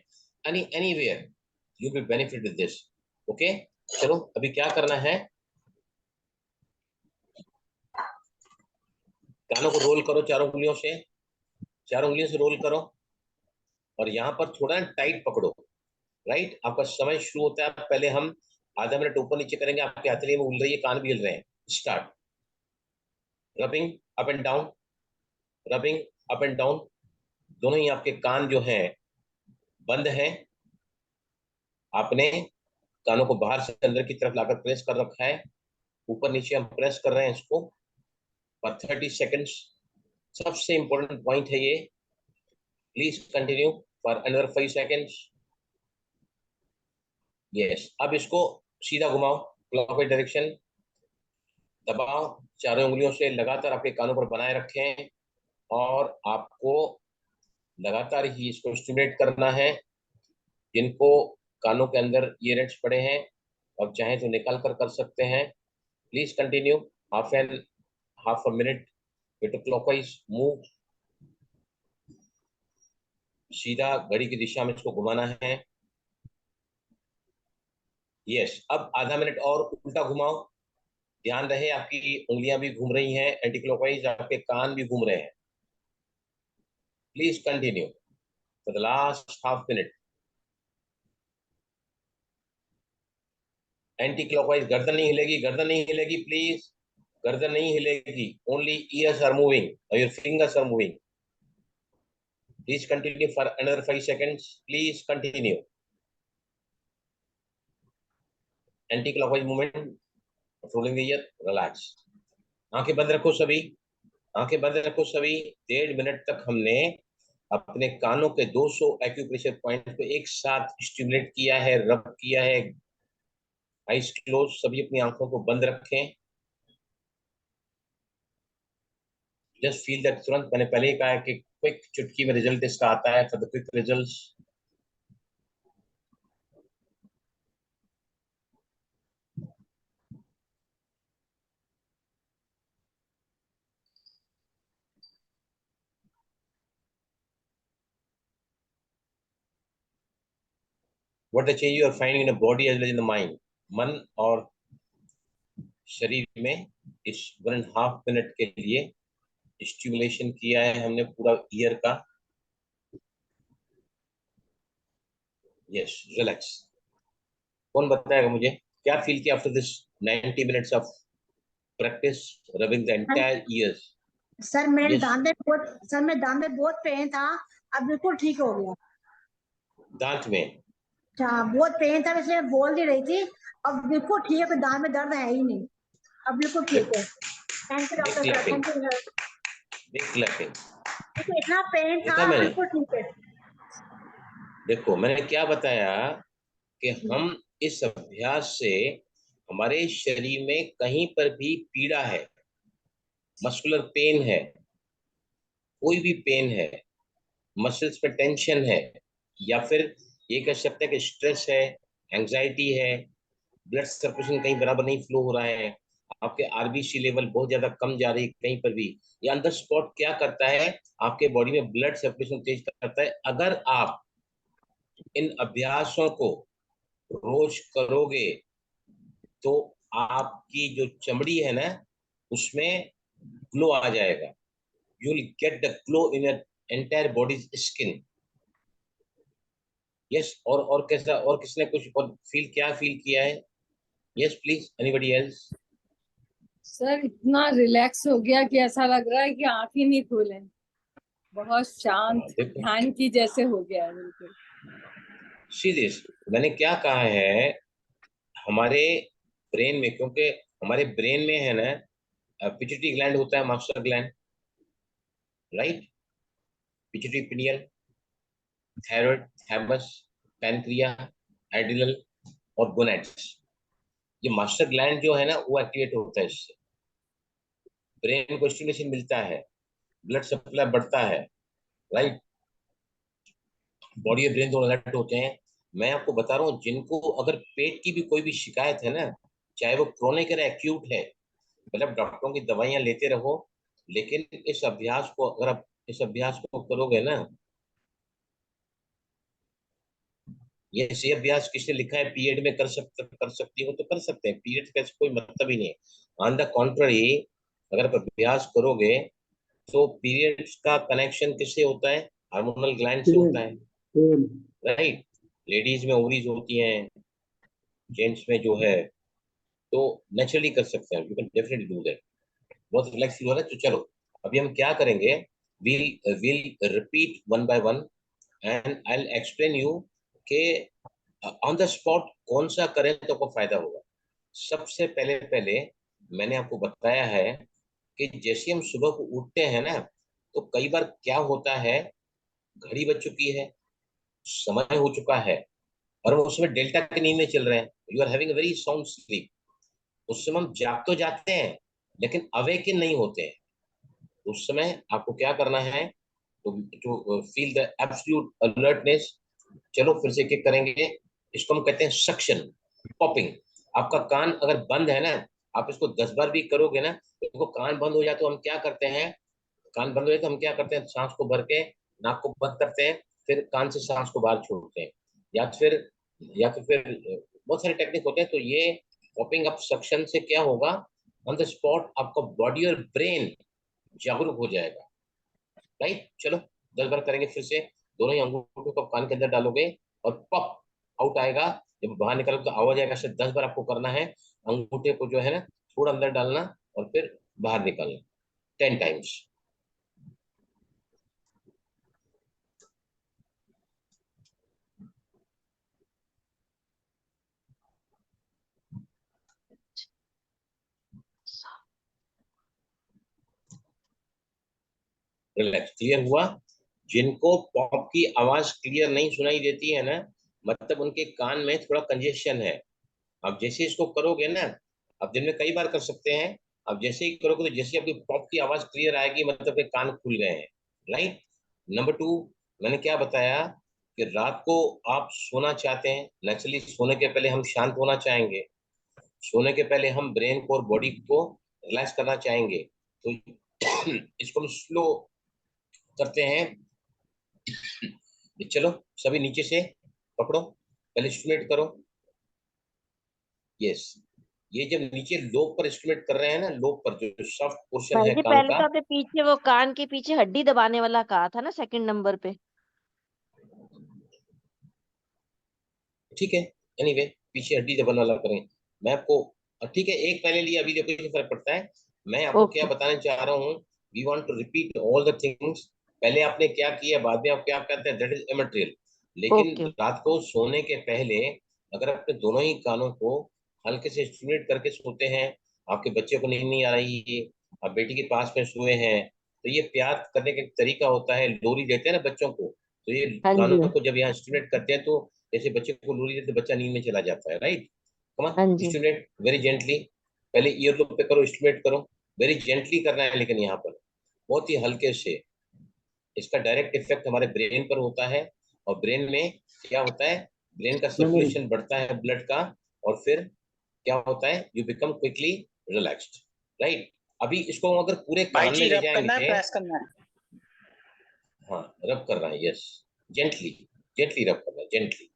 anywhere you will benefit with this. Okay, चलो अभी क्या करना है, कानों को रोल करो चारों उंगलियों से, चारों उंगलियों से रोल करो, और यहाँ पर थोड़ा टाइट पकड़ो, राइट? आपका समय शुरू होता है, पहले हम आधा मिनट ऊपर नीचे करेंगे, आपके हथेली में उल रही है, कान भी हिल रहे हैं। Start, rubbing up and down, rubbing up and down. दोनों ही आपके कान जो हैं बंद हैं, आपने कानों को बाहर से अंदर की तरफ लाकर प्रेस कर रखा है, ऊपर नीचे हम प्रेस कर रहे हैं इसको फॉर 30 सेकेंड्स। सबसे इंपॉर्टेंट पॉइंट है ये, please continue for another 5 seconds. Yes, अब इसको सीधा घुमाओ क्लॉकवाइज डायरेक्शन, दबाओ चारों उंगलियों से लगातार आपके कानों पर बनाए रखें, और आपको लगातार ही इसको स्टिमुलेट करना है। जिनको कानों के अंदर ईयरबड्स पड़े हैं, और चाहें तो निकाल कर सकते हैं। Please continue half a minute with clockwise move, सीधा घड़ी की दिशा में इसको घुमाना है। यस, अब आधा मिनट और उल्टा घुमाओ, ध्यान रहे आपकी उंगलियां भी घूम रही हैं एंटी क्लॉकवाइज, आपके कान भी घूम रहे हैं। Please continue for the last half minute. Anti clockwise, गर्दन नहीं हिलेगी, गर्दन नहीं हिलेगी प्लीज, गर्दन नहीं हिलेगी, only ears are moving or your fingers are moving. Please continue for another 5 seconds. Please continue. Anti clockwise movement, rolling the year, relax. आंखें बंद रखो सभी, आंखें बंद रखो सभी. 1.5 मिनट तक हमने अपने कानों के 200 एक्यूप्रेशर पॉइंट को एक साथ स्टिमुलेट किया है, रब किया है. आइज क्लोज, सभी अपनी आंखों को बंद रखें. Just feel that. तुरंत मैंने पहले ही कहा है कि क्विक चुटकी में रिजल्ट इसका आता है. For the quick results, what the change you are finding in the body as well as in the mind. मन और शरीर में इस 1.5 मिनट के लिए स्टिमुलेशन किया है हमने पूरा ईयर का. Yes, relax. कौन बताएगा मुझे क्या फील किया after this 90 minutes of practice rubbing the entire years?
Sir मेरे
Yes.
दांत में बहुत पेन था, अब बिल्कुल ठीक हो गया.
दांत में?
अच्छा, बहुत पेन था, इसलिए बोल नहीं रही थी. अब बिल्कुल ठीक है, दांत में दर्द है ही नहीं, अब बिल्कुल ठीक है. थैंक यू डॉक्टर साहब, thank you sir.
Big clapping.
देखो इतना पेन था,
देखा मैंने?
बिल्कुल ठीक है.
देखो मैंने क्या बताया कि हम इस अभ्यास से हमारे शरीर में कहीं पर भी पीड़ा है, मस्कुलर पेन है, कोई भी पेन है, मसल्स पे टेंशन है, या फिर ये कह सकते हैं कि स्ट्रेस है, एंजाइटी है, ब्लड सर्कुलेशन कहीं बराबर नहीं फ्लो हो रहा है, आपके आरबीसी लेवल बहुत ज्यादा कम जा रही है कहीं पर भी, ये ऑन द स्पॉट क्या करता है, आपके बॉडी में ब्लड सर्कुलेशन तेज करता है. अगर आप इन अभ्यासों को रोज करोगे तो आपकी जो चमड़ी है ना, उसमें ग्लो आ जाएगा. You will get the glow in your entire body skin. Yes. और कैसा, और किसने कुछ और क्या फील किया है? Yes please, anybody else?
Sir इतना रिलैक्स हो गया कि ऐसा लग रहा है कि आंख ही नहीं खोले. बहुत शांत, ध्यान की जैसे हो गया है बिल्कुल.
सीरियस, मैंने क्या कहा है, हमारे ब्रेन में, क्योंकि हमारे ब्रेन में है ना पिट्यूटरी ग्लैंड होता है, master gland, right? Pituitary pineal, thyroid, thymus, pancreas, adrenal और गोनेड्स. ये मास्टर ग्लैंड जो है ना, वो एक्टिवेट होता है. इससे ब्रेन को स्टिमुलेशन मिलता है, ब्लड सप्लाई बढ़ता है, राइट? बॉडी और ब्रेन दोनों अलर्ट होते हैं. मैं आपको बता रहा हूँ, जिनको अगर पेट की भी कोई भी शिकायत है ना, चाहे वो क्रोनिक है एक्यूट है, मतलब डॉक्टरों की दवाइयां लेते रहो, लेकिन इस अभ्यास को, अगर आप इस अभ्यास को करोगे ना, ये अभ्यास किसने लिखा है पीरियड में कर सकती हो तो कर सकते हैं. पीरियड का कोई मतलब ही नहीं है. ऑन द कॉन्ट्ररी, अगर आप अभ्यास करोगे तो पीरियड्स का कनेक्शन किससे होता है? हार्मोनल ग्लैंड से होता है, राइट? लेडीज में ओवरीज होती हैं, जेंट्स में जो है, तो नेचुरली कर सकते हैं. You can definitely do that. बहुत रिलैक्स फील हो रहा है. तो चलो अभी हम क्या करेंगे, we'll repeat one by one and I will explain you के ऑन द स्पॉट कौन सा करें तो आपको फायदा होगा. सबसे पहले मैंने आपको बताया है कि जैसे हम सुबह को उठते हैं ना, तो कई बार क्या होता है, घड़ी बज चुकी है, समय हो चुका है, और हम उसमें डेल्टा की नींद में चल रहे हैं. You are having a very sound sleep. उस समय हम जाग तो जाते हैं लेकिन अवेकन नहीं होते हैं. उस समय आपको क्या करना है, to feel the absolute alertness. चलो फिर से एक करेंगे. इसको हम कहते हैं सक्शन, पॉपिंग. आपका कान अगर बंद है ना, आप इसको 10 बार भी करोगे ना, तो कान बंद हो जाए तो हम क्या करते हैं, कान बंद हो जाए तो हम क्या करते हैं, सांस को भर के नाक को बंद करते हैं, फिर कान से सांस को बाहर छोड़ते हैं, या फिर बहुत सारे टेक्निक होते हैं. तो ये पॉपिंग अप सक्शन से क्या होगा, ऑन द स्पॉट आपका बॉडी और ब्रेन जागरूक हो जाएगा, राइट? चलो 10 बार करेंगे फिर से। दोनों ही अंगूठों को कान के अंदर डालोगे और पप आउट आएगा। जब बाहर निकलोगे तो आवाज आएगा। सिर्फ 10 बार आपको करना है। अंगूठे को जो है ना थोड़ा अंदर डालना और फिर बाहर निकालना 10 टाइम्स। रिलैक्स। क्लियर हुआ? जिनको पॉप की आवाज क्लियर नहीं सुनाई देती है ना, मतलब उनके कान में थोड़ा कंजेशन है। आप जैसे इसको करोगे ना, आप दिन में कई बार कर सकते हैं। आप जैसे ही करोगे तो जैसे आपकी पॉप की आवाज क्लियर आएगी, मतलब के कान खुल गए हैं। राइट। नंबर 2, मैंने क्या बताया कि रात को आप सोना चाहते हैं, नेचुरली सोने के पहले हम शांत होना चाहेंगे। सोने के पहले हम ब्रेन को और बॉडी को रिलैक्स करना चाहेंगे। तो इसको हम स्लो करते हैं। चलो सभी नीचे से पकड़ो, पहले स्टिमुलेट करो। यस, ये जब नीचे लोब पर स्टिमुलेट कर रहे हैं ना, लोब पर जो सॉफ्ट पोर्शन
भाई
है
जी,
कान
पहले
का।
तो आपने पीछे वो कान के पीछे हड्डी दबाने वाला कहा था ना सेकंड नंबर पे।
ठीक है, एनीवे पीछे हड्डी दबाने वाला करें। मैं आपको ठीक है एक पहले लिया, अभी देखो क्या फर्क पड़ता है। मैं आपको क्या
ओके।
बताने चाह रहा हूँ, we want to repeat all the things. पहले आपने क्या किया, बाद में आप क्या करते हैं, दैट इज इमटेरियल। लेकिन
ओके।
रात को सोने के पहले अगर अपने दोनों ही कानों को हल्के से स्टिमुलेट करके सोते हैं, आपके बच्चे को नींद नहीं आ रही है, आप बेटी के पास में सोए हैं, तो ये प्यार करने का एक तरीका होता है। लोरी देते हैं ना बच्चों को, तो ये
हाँ
कानों
जी।
को जब यहाँ स्टिमुलेट करते हैं तो जैसे बच्चे को लोरी देते बच्चा नींद में चला जाता है। राइट। कम ऑन,
हाँ जी।
Stimulate very gently. पहले ईयर लोब पे करो, स्टिमुलेट करो। वेरी जेंटली करना है, लेकिन यहाँ पर बहुत ही हल्के से। इसका डायरेक्ट इफेक्ट हमारे ब्रेन पर होता है। और ब्रेन में क्या होता है, ब्रेन का सर्कुलेशन बढ़ता है ब्लड का, और फिर क्या होता है, you become quickly relaxed. Right. अभी इसको अगर पूरे
भाई
कान में
जी
ले
रब करना है,
जाएंगे।
प्रेस करना है?
हाँ, रब कर रहा है, यस। जेंटली, जेंटली रब करना है, जेंटली।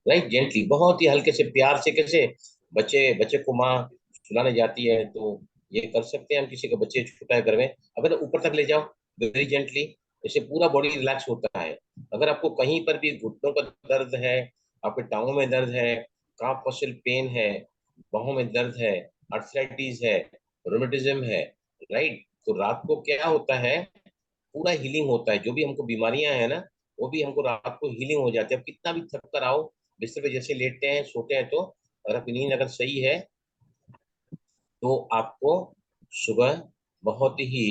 राइट, जेंटली, बहुत ही हल्के से प्यार से। कैसे बच्चे बच्चे को माँ सुलाने जाती है तो ये कर सकते हैं हम। किसी का बच्चे छोटा है घर में, अगर ऊपर तक ले जाओ वेरी जेंटली, इससे पूरा बॉडी रिलैक्स होता है। अगर आपको कहीं पर भी घुटनों का दर्द है, आपके टांगों में दर्द है, काफ मसल पेन है, बाहों में दर्द है, आर्थराइटिस है, रोमेटिज्म है, राइट, तो रात को क्या होता है, पूरा हीलिंग होता है। जो भी हमको बीमारियां हैं ना, वो भी हमको रात को हीलिंग हो जाती है। अब कितना भी थक कर आओ, बिस्तर पे जैसे लेटते हैं सोते हैं, तो अगर आपकी नींद अगर सही है तो आपको सुबह बहुत ही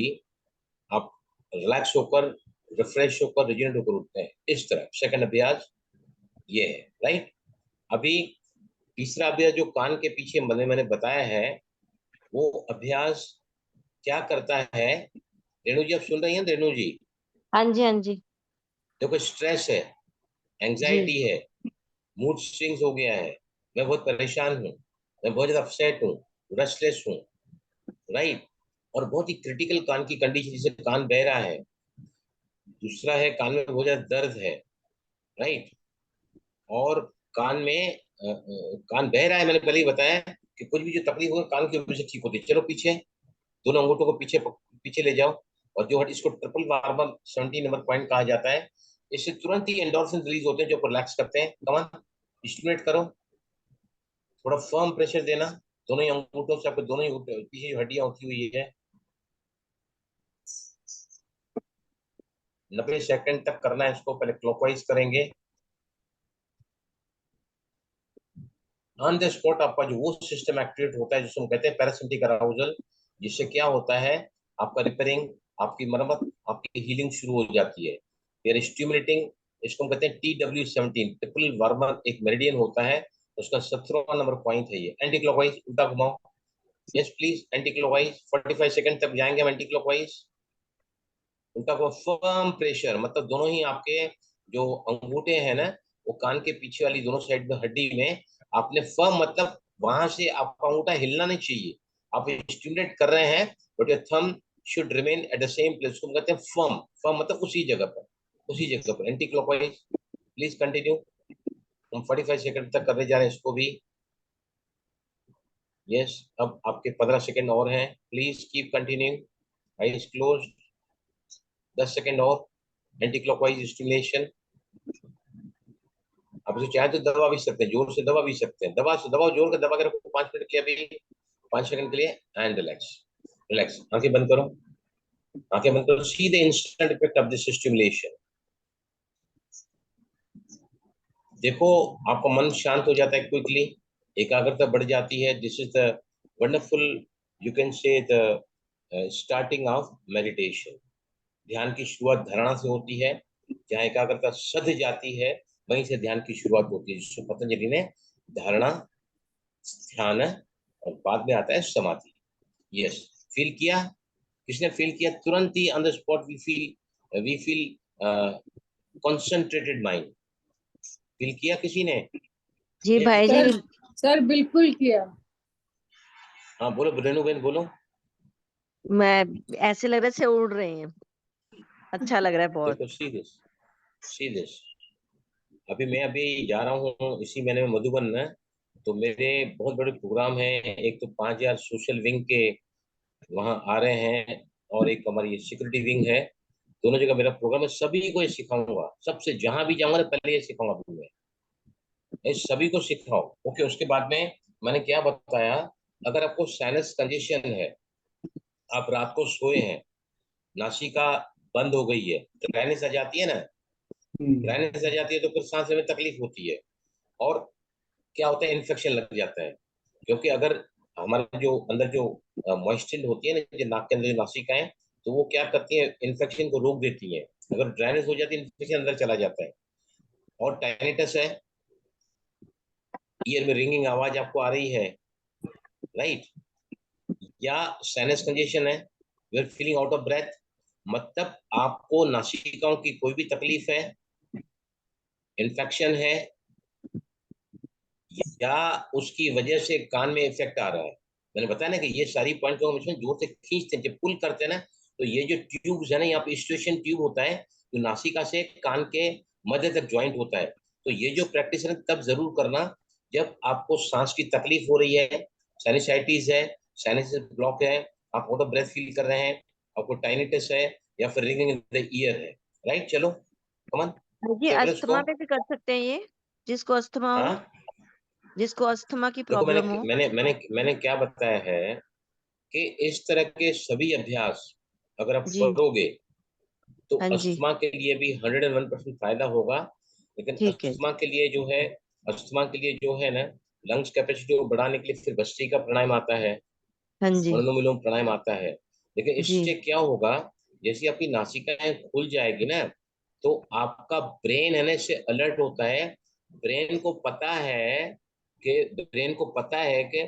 आप रिलैक्स होकर, रिफ्रेश होकर, रिजनेट होकर उठते हैं। इस तरह सेकंड अभ्यास ये है। राइट। अभी तीसरा अभ्यास जो कान के पीछे मैंने बताया है, वो अभ्यास क्या करता है। रेणु जी आप सुन रही हैं? रेणु जी,
हाँ जी। हाँ जी।
देखो स्ट्रेस है,
जी।
एंजाइटी है, मूड स्विंग्स हो गया है, मैं बहुत परेशान हूँ, मैं बहुत ज्यादा अपसेट हूँ, रेस्टलेस हूँ। राइट। और बहुत ही क्रिटिकल कान की कंडीशन, जिसे कान बह रहा है। दूसरा है कान में बहुत ज्यादा दर्द है। राइट। और कान में कान बह रहा है, मैंने पहले ही बताया कि कुछ भी जो तकलीफ होगी कान की वजह से ठीक होती है। चलो पीछे, दोनों अंगूठों को पीछे पीछे ले जाओ। और जो इसको ट्रिपल वार्मर 70 नंबर पॉइंट कहा जाता है, इससे तुरंत ही एंडोर्फिन रिलीज होते हैं जो रिलैक्स करते हैं। कमान स्टिमुलेट करो, थोड़ा फर्म प्रेशर देना दोनों ही अंगूठों से। आपके दोनों ही पीछे जो हड्डियां उठी हुई है, 90 सेकंड तक करना है इसको। पहले क्लॉकवाइज करेंगे। ऑन द स्पॉट आपका जो वो सिस्टम एक्टिवेट होता है जिसको हम कहते हैं पैरासिम्पैथेटिक अराउजल, जिससे क्या होता है, आपका रिपेयरिंग, आपकी मरम्मत, आपकी हीलिंग शुरू हो जाती है। फिर स्टिमुलेटिंग, इसको हम कहते हैं TW17 ट्रिपल वार्मर, एक मेरिडियन होता है, उसका 17वां नंबर पॉइंट है ये। एंटी क्लॉकवाइज उल्टा घुमाओ। Yes please, anti clockwise 45 second तक जाएंगे हम एंटी क्लॉकवाइज। उल्टा को फर्म प्रेशर, मतलब दोनों ही आपके जो अंगूठे हैं ना, वो कान के पीछे वाली दोनों साइड में हड्डी में आपने फर्म, मतलब वहां से आपका अंगूठा हिलना नहीं चाहिए। आप स्टिमुलेट कर रहे हैं, but your thumb should remain at the same place. उसको कहते हैं फर्म। फर्म मतलब उसी जगह पर, उसी जगह पर। Anti clockwise please continue. हम 45 सेकंड तक करने जा रहे हैं इसको भी। यस, अब आपके 15 सेकंड और हैं, please keep continue. Eyes close, 10 second और। Anticlockwise stimulation. आप इसे चाहे तो दबा भी सकते हैं, जोर से दबा भी सकते हैं, दबा से दबाओ, जोर का दबा के रखो 5 मिनट के लिए, अभी 5 सेकंड के लिए, एंड रिलैक्स। रिलैक्स, आंखें बंद करो, आंखें बंद करो, see the instant effect of this stimulation. देखो आपका मन शांत हो जाता है क्विकली, एकाग्रता बढ़ जाती है। This is the wonderful, you can say the starting of meditation. ध्यान की शुरुआत धारणा से होती है, जहाँ एकाग्रता सध जाती है वहीं से ध्यान की शुरुआत होती है, जिसको पतंजलि ने धारणा, ध्यान और बाद में आता है समाधि। यस, फील किया, किसने फील किया? तुरंत ही on the spot we feel concentrated mind. Feel किया किसी ने?
जी भाई जी।
सर बिल्कुल किया।
हाँ बोलो रेणु बहन, बोलो।
मैं ऐसे लग रहा है से उड़ रहे हैं, अच्छा लग रहा है बहुत।
देखो सी दिस, अभी मैं अभी जा रहा हूँ इसी महीने में मधुबन में, तो मेरे बहुत बड़े प्रोग्राम है। एक तो 5000 सोशल विंग के वहाँ आ रहे हैं, और एक हमारी सिक्योरिटी विंग है, दोनों जगह मेरा प्रोग्राम है। सभी को ये सिखाऊंगा, सबसे जहां भी जाऊंगा ना पहले ये सिखाऊंगा, अभी मैं ये सभी को सिखाओ। ओके, उसके बाद में मैंने क्या बताया, अगर आपको साइनस कंजेशन है, आप रात को सोए हैं, नासिका बंद हो गई है, ड्राइनेस आ जाती है ना, ड्राइनेस आ जाती है तो फिर सांस में तकलीफ होती है, और क्या होता है, इन्फेक्शन लग जाता है। क्योंकि अगर हमारे जो अंदर जो मॉइस्चर होती है ना, जो नाक के अंदर जो नासिकाएं, तो वो क्या करती है, इन्फेक्शन को रोक देती है। अगर ड्राइनेस हो जाती है, इन्फेक्शन अंदर चला जाता है। और टाइनिटस है, ईयर में रिंगिंग आवाज आपको आ रही है, राइट, या साइनस कंजेशन है, you are feeling out of breath, मतलब आपको नासिकाओं की कोई भी तकलीफ है, इन्फेक्शन है, या उसकी वजह से कान में इफेक्ट आ रहा है। मैंने बताया ना कि ये सारी पॉइंट को हम इसमें जोर से खींचते हैं, जब पुल करते हैं ना, तो ये जो ट्यूब्स है ना, यहाँ पे स्टेशन ट्यूब होता है जो नासिका से कान के मध्य तक ज्वाइंट होता है। तो ये जो प्रैक्टिस है तब जरूर करना जब आपको सांस की तकलीफ हो रही है, साइनसाइटिस है, साइनस ब्लॉक है, आप आउट ऑफ ब्रेथ फील कर रहे हैं, आपको टाइनिटिस है, या फिर रिंगिंग इन द ईयर है, राइट। चलो कमन,
ये
चलो इसको।
अस्थमा पे भी कर सकते हैं ये, जिसको अस्थमा हो,
हाँ
जिसको अस्थमा की
देखो, मैंने
प्रॉब्लम हो।
मैंने मैंने मैंने क्या बताया है कि इस तरह के सभी अभ्यास अगर आप
जी
करोगे तो
हाँ जी,
अस्थमा के लिए भी 101% फायदा होगा। लेकिन
ठीक है।
अस्थमा के लिए जो है, अस्थमा के लिए जो है ना, लंग्स कैपेसिटी को बढ़ाने के लिए फिर भस्त्रिका प्राणायाम आता है,
हाँ जी
अनुलोम विलोम प्राणायाम आता है। लेकिन
जी
इससे क्या होगा, जैसे आपकी नासिकाएं खुल जाएगी ना, तो आपका ब्रेन है ना इससे अलर्ट होता है। ब्रेन को पता है ब्रेन को पता है कि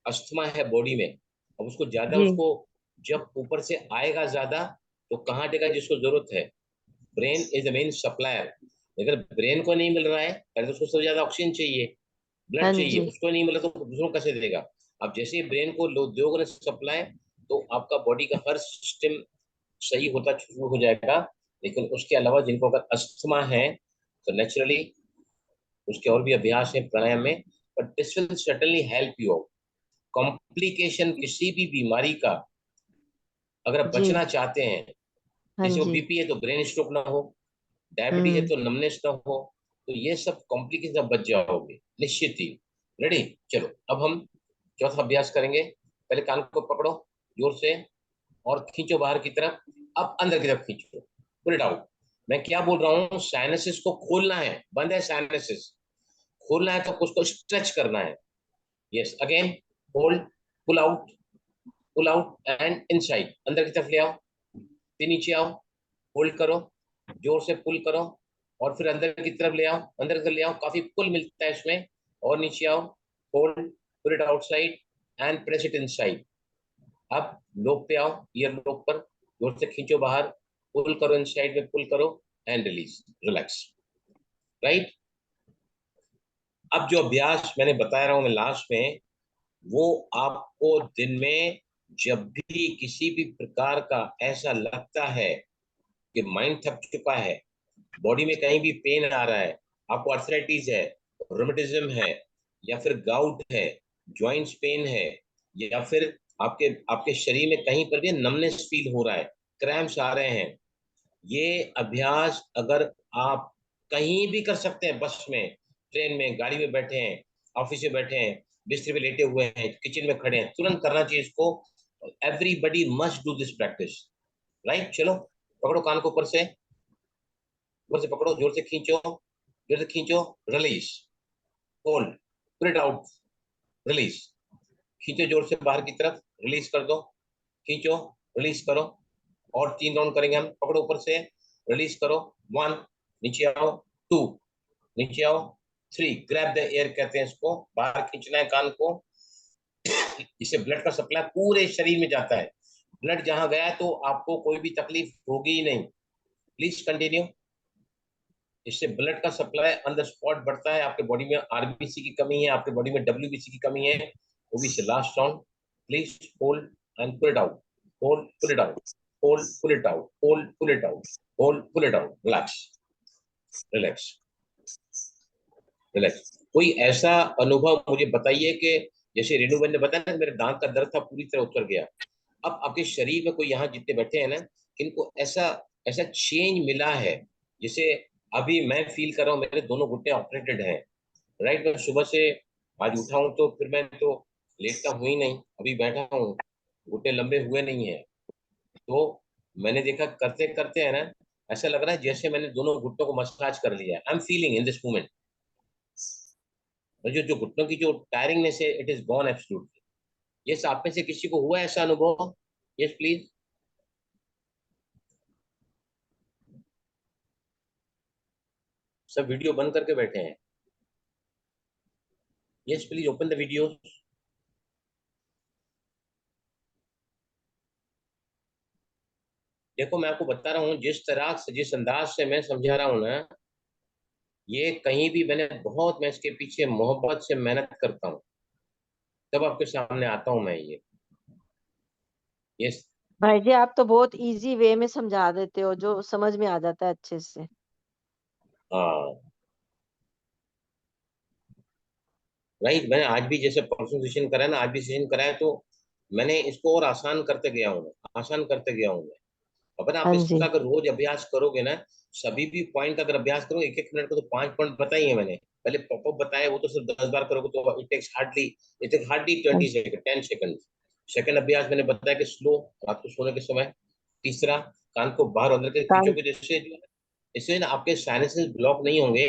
अस्थमा है बॉडी में। अब उसको ज्यादा,
जी
उसको जब ऊपर से आएगा ज्यादा, तो कहाँ देगा जिसको जरूरत है। Brain is the main supplier. अगर ब्रेन को नहीं मिल रहा है, पहले तो उसको सबसे ज्यादा ऑक्सीजन चाहिए, ब्लड
हाँ
चाहिए,
जी
उसको नहीं मिला तो दूसरों को कैसे देगा। अब जैसे ही ब्रेन को लो दोगे सप्लाई, तो आपका बॉडी का हर सिस्टम सही होता शुरू हो जाएगा। लेकिन उसके अलावा जिनको अगर अस्थमा है, तो नेचुरली उसके और भी अभ्यास है प्राणायाम में, but this will certainly help you out. Complication किसी भी बीमारी का अगर आप
जी
बचना चाहते हैं,
हाँ
जैसे वो
जी।
बीपी है तो ब्रेन स्ट्रोक ना हो, डायबिटीज है
हम्म।
तो नमनेस ना हो, तो ये सब कॉम्प्लिकेशन बच जाओगे निश्चित ही। रेडी, चलो अब हम चौथा अभ्यास करेंगे। पहले कान को पकड़ो जोर से और खींचो बाहर की तरफ, अब अंदर की तरफ खींचो, पुल इट आउट। मैं क्या बोल रहा हूँ, साइनसिस को खोलना है, बंद है साइनसिस, खोलना है तो उसको स्ट्रेच करना है। Yes, again, hold, pull out and inside, अंदर की तरफ ले आओ, फिर नीचे आओ, होल्ड करो, जोर से पुल करो, और फिर अंदर की तरफ ले आओ, अंदर की तरफ ले आओ, काफी पुल मिलता है इसमें, और नीचे आओ, hold, pull it outside and press it inside. अब लोक पे आओ, ईयर लोक पर जोर से खींचो बाहर, पुल करो इनसाइड में, पुल करो एंड रिलीज, रिलैक्स, राइट। अब जो अभ्यास मैंने बताया रहा हूं मैं लास्ट में, वो आपको दिन में जब भी किसी भी प्रकार का ऐसा लगता है कि माइंड थक चुका है, बॉडी में कहीं भी पेन आ रहा है, आपको अर्थराइटिस है, रोमेटिज्म है, या फिर गाउट है, जॉइंट्स पेन है, या फिर आपके आपके शरीर में कहीं पर भी नमनेस फील हो रहा है, क्रैम्प्स आ रहे हैं, ये अभ्यास अगर आप कहीं भी कर सकते हैं, बस में, ट्रेन में, गाड़ी में बैठे हैं, ऑफिस में बैठे हैं, बिस्तर पे लेटे हुए हैं, किचन में खड़े हैं, तुरंत करना चाहिए इसको। Everybody must do this practice, right? चलो पकड़ो कान को, ऊपर से पकड़ो, जोर से खींचो, जोर से खींचो, release, hold, put it out, release, खींचो जोर से बाहर की तरफ, रिलीज कर दो, खींचो, रिलीज करो, और 3 राउंड करेंगे हम। पकड़ो ऊपर से, रिलीज करो, 1, नीचे आओ, 2, नीचे आओ, 3, ग्रैब द एयर कहते हैं इसको, बाहर खींचना है कान को। इससे ब्लड का सप्लाई पूरे शरीर में जाता है। ब्लड जहां गया तो आपको कोई भी तकलीफ होगी ही नहीं। Please continue. इससे ब्लड का सप्लाई ऑन द स्पॉट बढ़ता है। आपके बॉडी में आरबीसी की कमी है, आपके बॉडी में डब्ल्यूबीसी की कमी है, वो भी से last round. Please hold and pull it out, hold, pull it out, hold, pull it out, hold, pull it out, hold, pull it out. Relax, relax, relax. कोई ऐसा अनुभव मुझे बताइए कि जैसे रेणुबेन ने बताया ना, मेरे दांत का दर्द था पूरी तरह उतर गया। अब आपके शरीर में कोई यहाँ जितने बैठे हैं ना, इनको ऐसा ऐसा चेंज मिला है, जैसे अभी मैं फील कर रहा हूँ, मेरे दोनों घुटने ऑपरेटेड हैं, राइट? मैं सुबह से आज उठा हूँ तो फिर मैं तो लेटता हुई नहीं, अभी बैठा हूँ, घुटने लंबे हुए नहीं है। तो मैंने देखा करते करते है ना, ऐसा लग रहा है जैसे मैंने दोनों घुटनों को मसाज कर लिया। I am feeling in this moment, जो जो घुटनों की जो टायरिंगनेस है, it is gone absolutely. Yes, आप में से किसी को हुआ ऐसा अनुभव? Yes please. सब वीडियो बंद करके बैठे हैं। Yes please open the video. देखो मैं आपको बता रहा हूँ, जिस तरह से, जिस अंदाज से मैं समझा रहा हूँ ना, ये कहीं भी मैंने बहुत, मैं इसके पीछे मोहब्बत से मेहनत करता हूँ, तब आपके सामने आता हूँ मैं ये।
भाई जी आप तो बहुत इजी वे में समझा देते हो, जो समझ में आ जाता है अच्छे से।
हाँ राइट, मैंने आज भी जैसे परसों सेशन कराया ना, आज भी सेशन कराया, तो मैंने इसको और आसान करते गया हूँ, आसान करते गया हूँ मैं। अपन आप
हाँ जी।
इसका अगर रोज अभ्यास करोगे ना, सभी भी पॉइंट का अगर अभ्यास करोगे, 1-1 मिनट को तो 5 पॉइंट बताई है मैंने, पहले पॉपअप बताया, वो तो सिर्फ 10 बार करोगे तो इट टेक्स हार्डली
हाँ
20 सेकंड, 10 सेकंड। सेकंड अभ्यास मैंने बताया कि स्लो, रात को सोने के समय। तीसरा, कान को बाहर अंदर के
कान।
खींचोगे, जैसे इससे ना आपके साइनसेस ब्लॉक नहीं होंगे।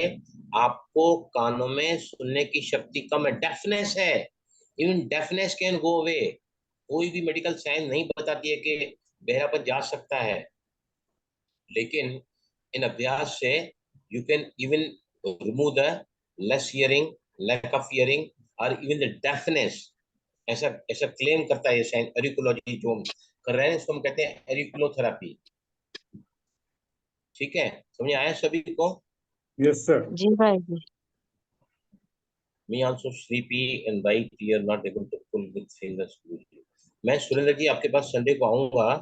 आपको कानों में सुनने की शक्ति कम है, डेफनेस है, even deafness can go away. कोई भी मेडिकल साइंस नहीं बताती है कि बहरापन जा सकता है, लेकिन इन अभ्यास से you can even remove the less hearing, lack of hearing, और इवन द डेफनेस। ऐसा ऐसा क्लेम करता है ये साइंस, एरिकुलॉजी जो हम कर रहे हैं, इसको हम कहते हैं एरिकुलोथेरापी। ठीक है, समझ आया सभी को?
Yes, sir.
जी भाई जी।
Me also sleepy and right ear not able to pull with fingers. मैं सुरेंद्र जी आपके पास संडे को आऊंगा,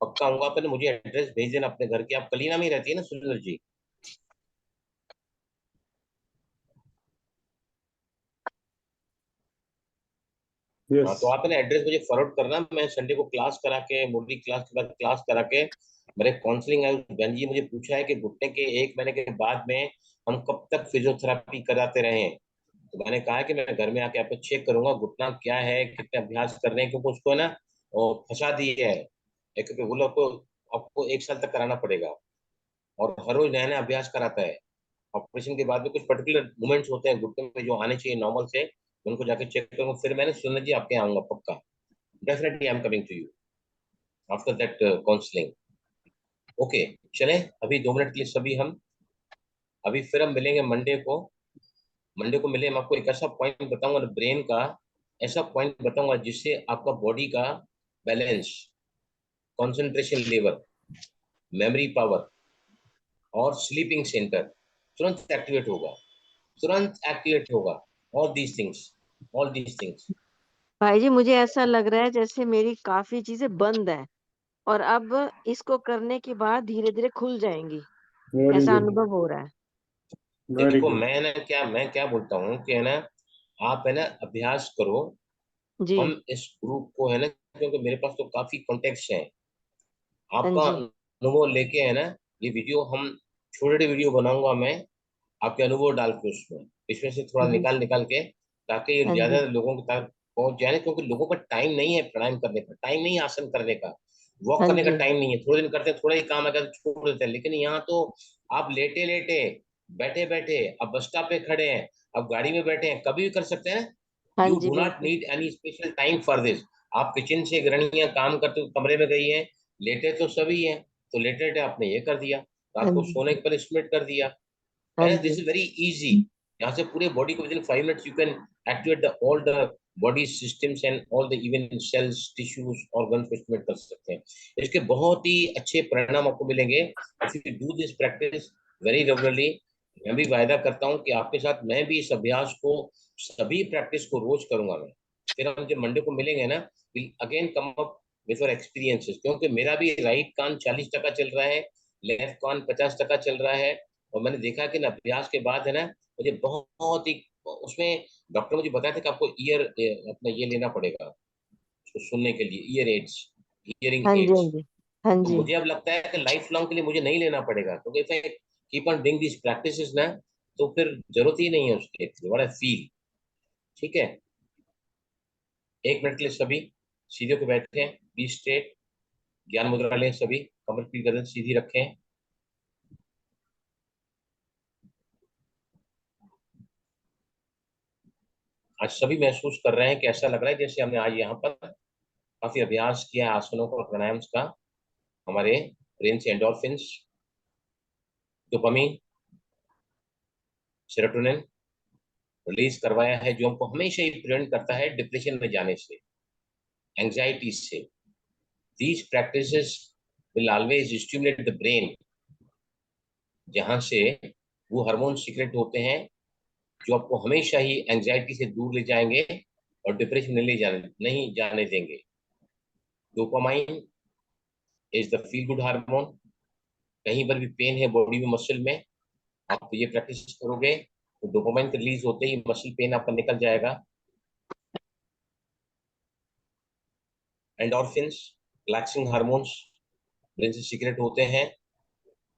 पक्का आऊंगा। पहले मुझे एड्रेस भेज देना अपने घर की। आप कलीना में ही रहती है ना सुरेंद्र जी? हाँ, तो
Yes.
आप ना एड्रेस मुझे फॉरवर्ड करना। मैं संडे को क्लास करा के, मुरली क्लास के बाद क्लास करा के, मेरे काउंसलिंग है, बहन जी मुझे पूछा है कि घुटने के 1 महीने के बाद में हम कब तक फिजियोथेरापी कराते रहे हैं। तो मैंने कहा कि मैं घर में आके आपको चेक करूंगा घुटना क्या है, कितने अभ्यास कर रहे हैं, क्योंकि उसको है ना और फंसा दिए है, क्योंकि वो लोग को आपको 1 साल तक कराना पड़ेगा, और हर रोज नया नया अभ्यास कराता है। ऑपरेशन के बाद में कुछ पर्टिकुलर मूवमेंट्स होते हैं घुटने में जो आने चाहिए नॉर्मल से, उनको जाके चेक करूंगा। फिर मैंने सुना जी आपके यहाँ आऊंगा पक्का, definitely I am coming to you after that counselling. Okay, चलें अभी 2 मिनट के लिए सभी हम, अभी फिर हम मिलेंगे मंडे को। मंडे को मिले, मैं आपको एक ऐसा पॉइंट बताऊंगा ब्रेन का, ऐसा पॉइंट बताऊंगा जिससे आपका बॉडी का balance, concentration level, memory power और स्लीपिंग सेंटर तुरंत एक्टिवेट होगा, तुरंत एक्टिवेट होगा। All these things, all these things.
भाई जी मुझे ऐसा लग रहा है जैसे मेरी काफी चीजें बंद हैं और अब इसको करने के बाद धीरे धीरे खुल जाएंगी,
Very
ऐसा
good.
अनुभव हो रहा है।
Very
देखो
good.
मैं क्या बोलता हूँ कि है ना, आप है ना अभ्यास करो।
जी।
हम इस ग्रुप को है ना, क्योंकि मेरे पास तो काफी कॉन्टेक्ट्स हैं,
हाँ
आपका
जी।
अनुभव लेके है ना, ये वीडियो हम छोटे वीडियो बनाऊंगा मैं आपके अनुभव डाल के इसमें से थोड़ा
जी,
निकाल के, ताकि ये
हाँ
ज्यादा
जी,
लोगों तक पहुंच जाए, क्योंकि लोगों का टाइम नहीं है प्राणायाम करने का, टाइम नहीं है आसन करने का, वॉक
हाँ
करने का
जी,
टाइम नहीं है, थोड़े दिन करते हैं, थोड़ा ही काम है तो छोड़ देते हैं। लेकिन यहाँ तो आप लेटे लेटे बैठे बैठे, अब बस स्टॉप पे खड़े हैं, अब गाड़ी में बैठे हैं, कभी भी कर सकते हैं।
हाँ
यू
जी,
डू नॉट
बिल्कुल,
need any special time for this. आप किचन से गृहिणियां काम करते हुए कमरे में गई हैं, लेटे तो सभी हैं, तो लेटे लेटे आपने ये कर दिया,
हाँ
रात को
जी,
सोने के पहले स्प्लिट कर दिया,
हाँ
है ना।
जी,
दिस इज वेरी इजी। यहाँ से पूरे बॉडी को with in 5 minutes you can activate the all the body systems and all the even sales tissues organs को स्टिमुलेट कर सकते हैं। इसके बहुत ही अच्छे परिणाम आपको मिलेंगे if you do this practice very regularly. मैं भी वायदा करता हूँ कि आपके साथ मैं भी इस अभ्यास को, सभी प्रैक्टिस को रोज करूंगा मैं। फिर हम जब मंडे को मिलेंगे ना, will again come up with your experiences, क्योंकि मेरा भी राइट कान 40% चल रहा है, लेफ्ट कान 50% चल रहा है। और मैंने देखा कि ना अभ्यास के बाद है ना, मुझे बहुत ही उसमें डॉक्टर मुझे बताया था कि आपको ईयर अपना ये लेना पड़ेगा उसको सुनने के लिए, ईयर एड्स,
हाँ
हियरिंग
जी, हाँ
एड्स।
जी, हाँ
तो
जी,
मुझे अब लगता है कि लाइफ लॉन्ग के लिए मुझे नहीं लेना पड़ेगा, क्योंकि if I keep on doing this practices ना, तो फिर जरूरत ही नहीं है उसकी, व्हाट आई फील। ठीक है, 1 मिनट के लिए सभी सीधे को बैठे, बी स्ट्रेट, ज्ञान मुद्रा लें, सभी कमर की गर्दन सीधी रखें। आज सभी महसूस कर रहे हैं कि ऐसा लग रहा है जैसे हमने आज यहाँ पर काफी अभ्यास किया है आसनों का, प्राणायाम का। हमारे ब्रेन से एंडोर्फिन्स, डोपामिन, सेरोटोनिन रिलीज करवाया है, जो हमको हमेशा ही प्रिवेंट करता है डिप्रेशन में जाने से, एंजाइटी से। These practices will always stimulate the brain, जहां से वो हार्मोन सीक्रेट होते हैं जो आपको हमेशा ही एंजाइटी से दूर ले जाएंगे और डिप्रेशन में नहीं जाने देंगे। Dopamine is the feel good hormone. कहीं पर भी पेन है बॉडी में, मसल में, आप ये प्रैक्टिस करोगे तो डोपामाइन रिलीज होते ही मसल पेन आपका निकल जाएगा। एंडोर्फिन्स, रिलैक्सिंग हार्मोन्स ब्रेन से सीक्रेट होते हैं।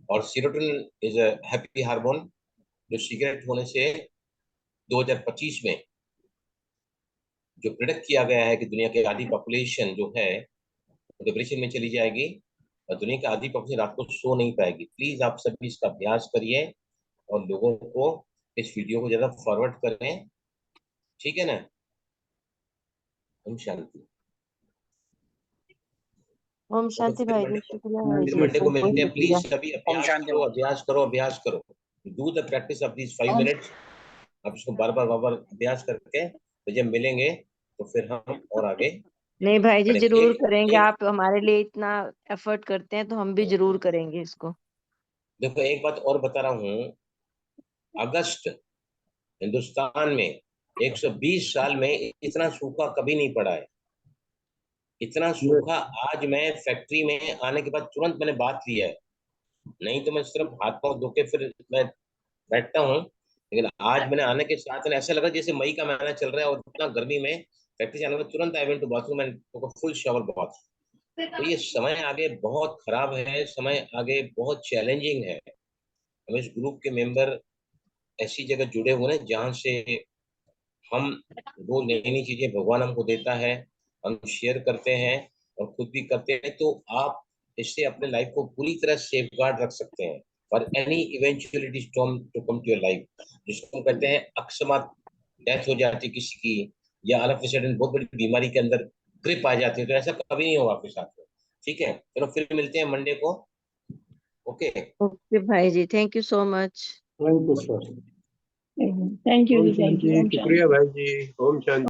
और serotonin is a happy hormone, जो सीक्रेट होने से 2025 में जो प्रिडिक्ट किया गया है कि दुनिया की आधी पॉपुलेशन जो है डिप्रेशन में चली जाएगी, और दुनिया की आधी पॉपुलेशन रात को सो नहीं पाएगी। प्लीज आप सभी इसका अभ्यास करिए और लोगों को इस वीडियो को ज्यादा फॉरवर्ड करें, ठीक है ना। ओम शांति।
ओम
तो
शांति
फिर
भाई जी,
मंडे को,
शुक्रिया भाई
फिर
जी,
मंडे को
बहुत बहुत
मिलते हैं।
शुक्रिया।
प्लीज सभी
ओम
अभ्यास
शांति।
करो, अभ्यास करो, अभ्यास करो। Do the practice of this 5 minutes. आप इसको बार बार अभ्यास करके तो जब मिलेंगे तो फिर हम और आगे
नहीं भाई जी,
बढ़ेंगे।
जरूर
एक
करेंगे,
एक
आप हमारे लिए इतना एफर्ट करते हैं तो हम भी जरूर करेंगे इसको।
देखो, एक बात और बता रहा हूँ, अगस्त हिंदुस्तान में 120 साल में इतना सूखा कभी नहीं पड़ा है। इतना सूखा आज मैं फैक्ट्री में आने के बाद तुरंत मैंने बात लिया है, नहीं तो मैं सिर्फ हाथ पांव धो के फिर मैं बैठता हूँ। लेकिन आज मैंने आने के साथ में ऐसा लगा जैसे मई का महीना चल रहा है, और इतना गर्मी में फैक्ट्री से आने के बाद तुरंत I went to bathroom and full shower bath. तो ये समय आगे बहुत खराब है, समय आगे बहुत चैलेंजिंग है। हम इस ग्रुप के मेंबर ऐसी जगह जुड़े हुए हैं जहाँ से हम वो नई नई चीजें भगवान हमको देता है, हम शेयर करते हैं और खुद भी करते हैं। तो आप इससे अपने लाइफ को पूरी तरह सेफ गार्ड रख सकते हैं for any eventuality to come to your life, जिसको हम कहते हैं अकस्मात डेथ हो जाती किसी की, या ऑल ऑफ अ सडन बहुत बड़ी बीमारी के अंदर ग्रिप आ जाती है, तो ऐसा कभी नहीं होगा आपके साथ में। ठीक है, चलो फिर मिलते हैं मंडे को। ओके,
ओके भाई जी, thank you so much.
Thank you sir.
Thank you
Om
ji, thank you.
शांति, शुक्रिया भाई जी। ओम शांति।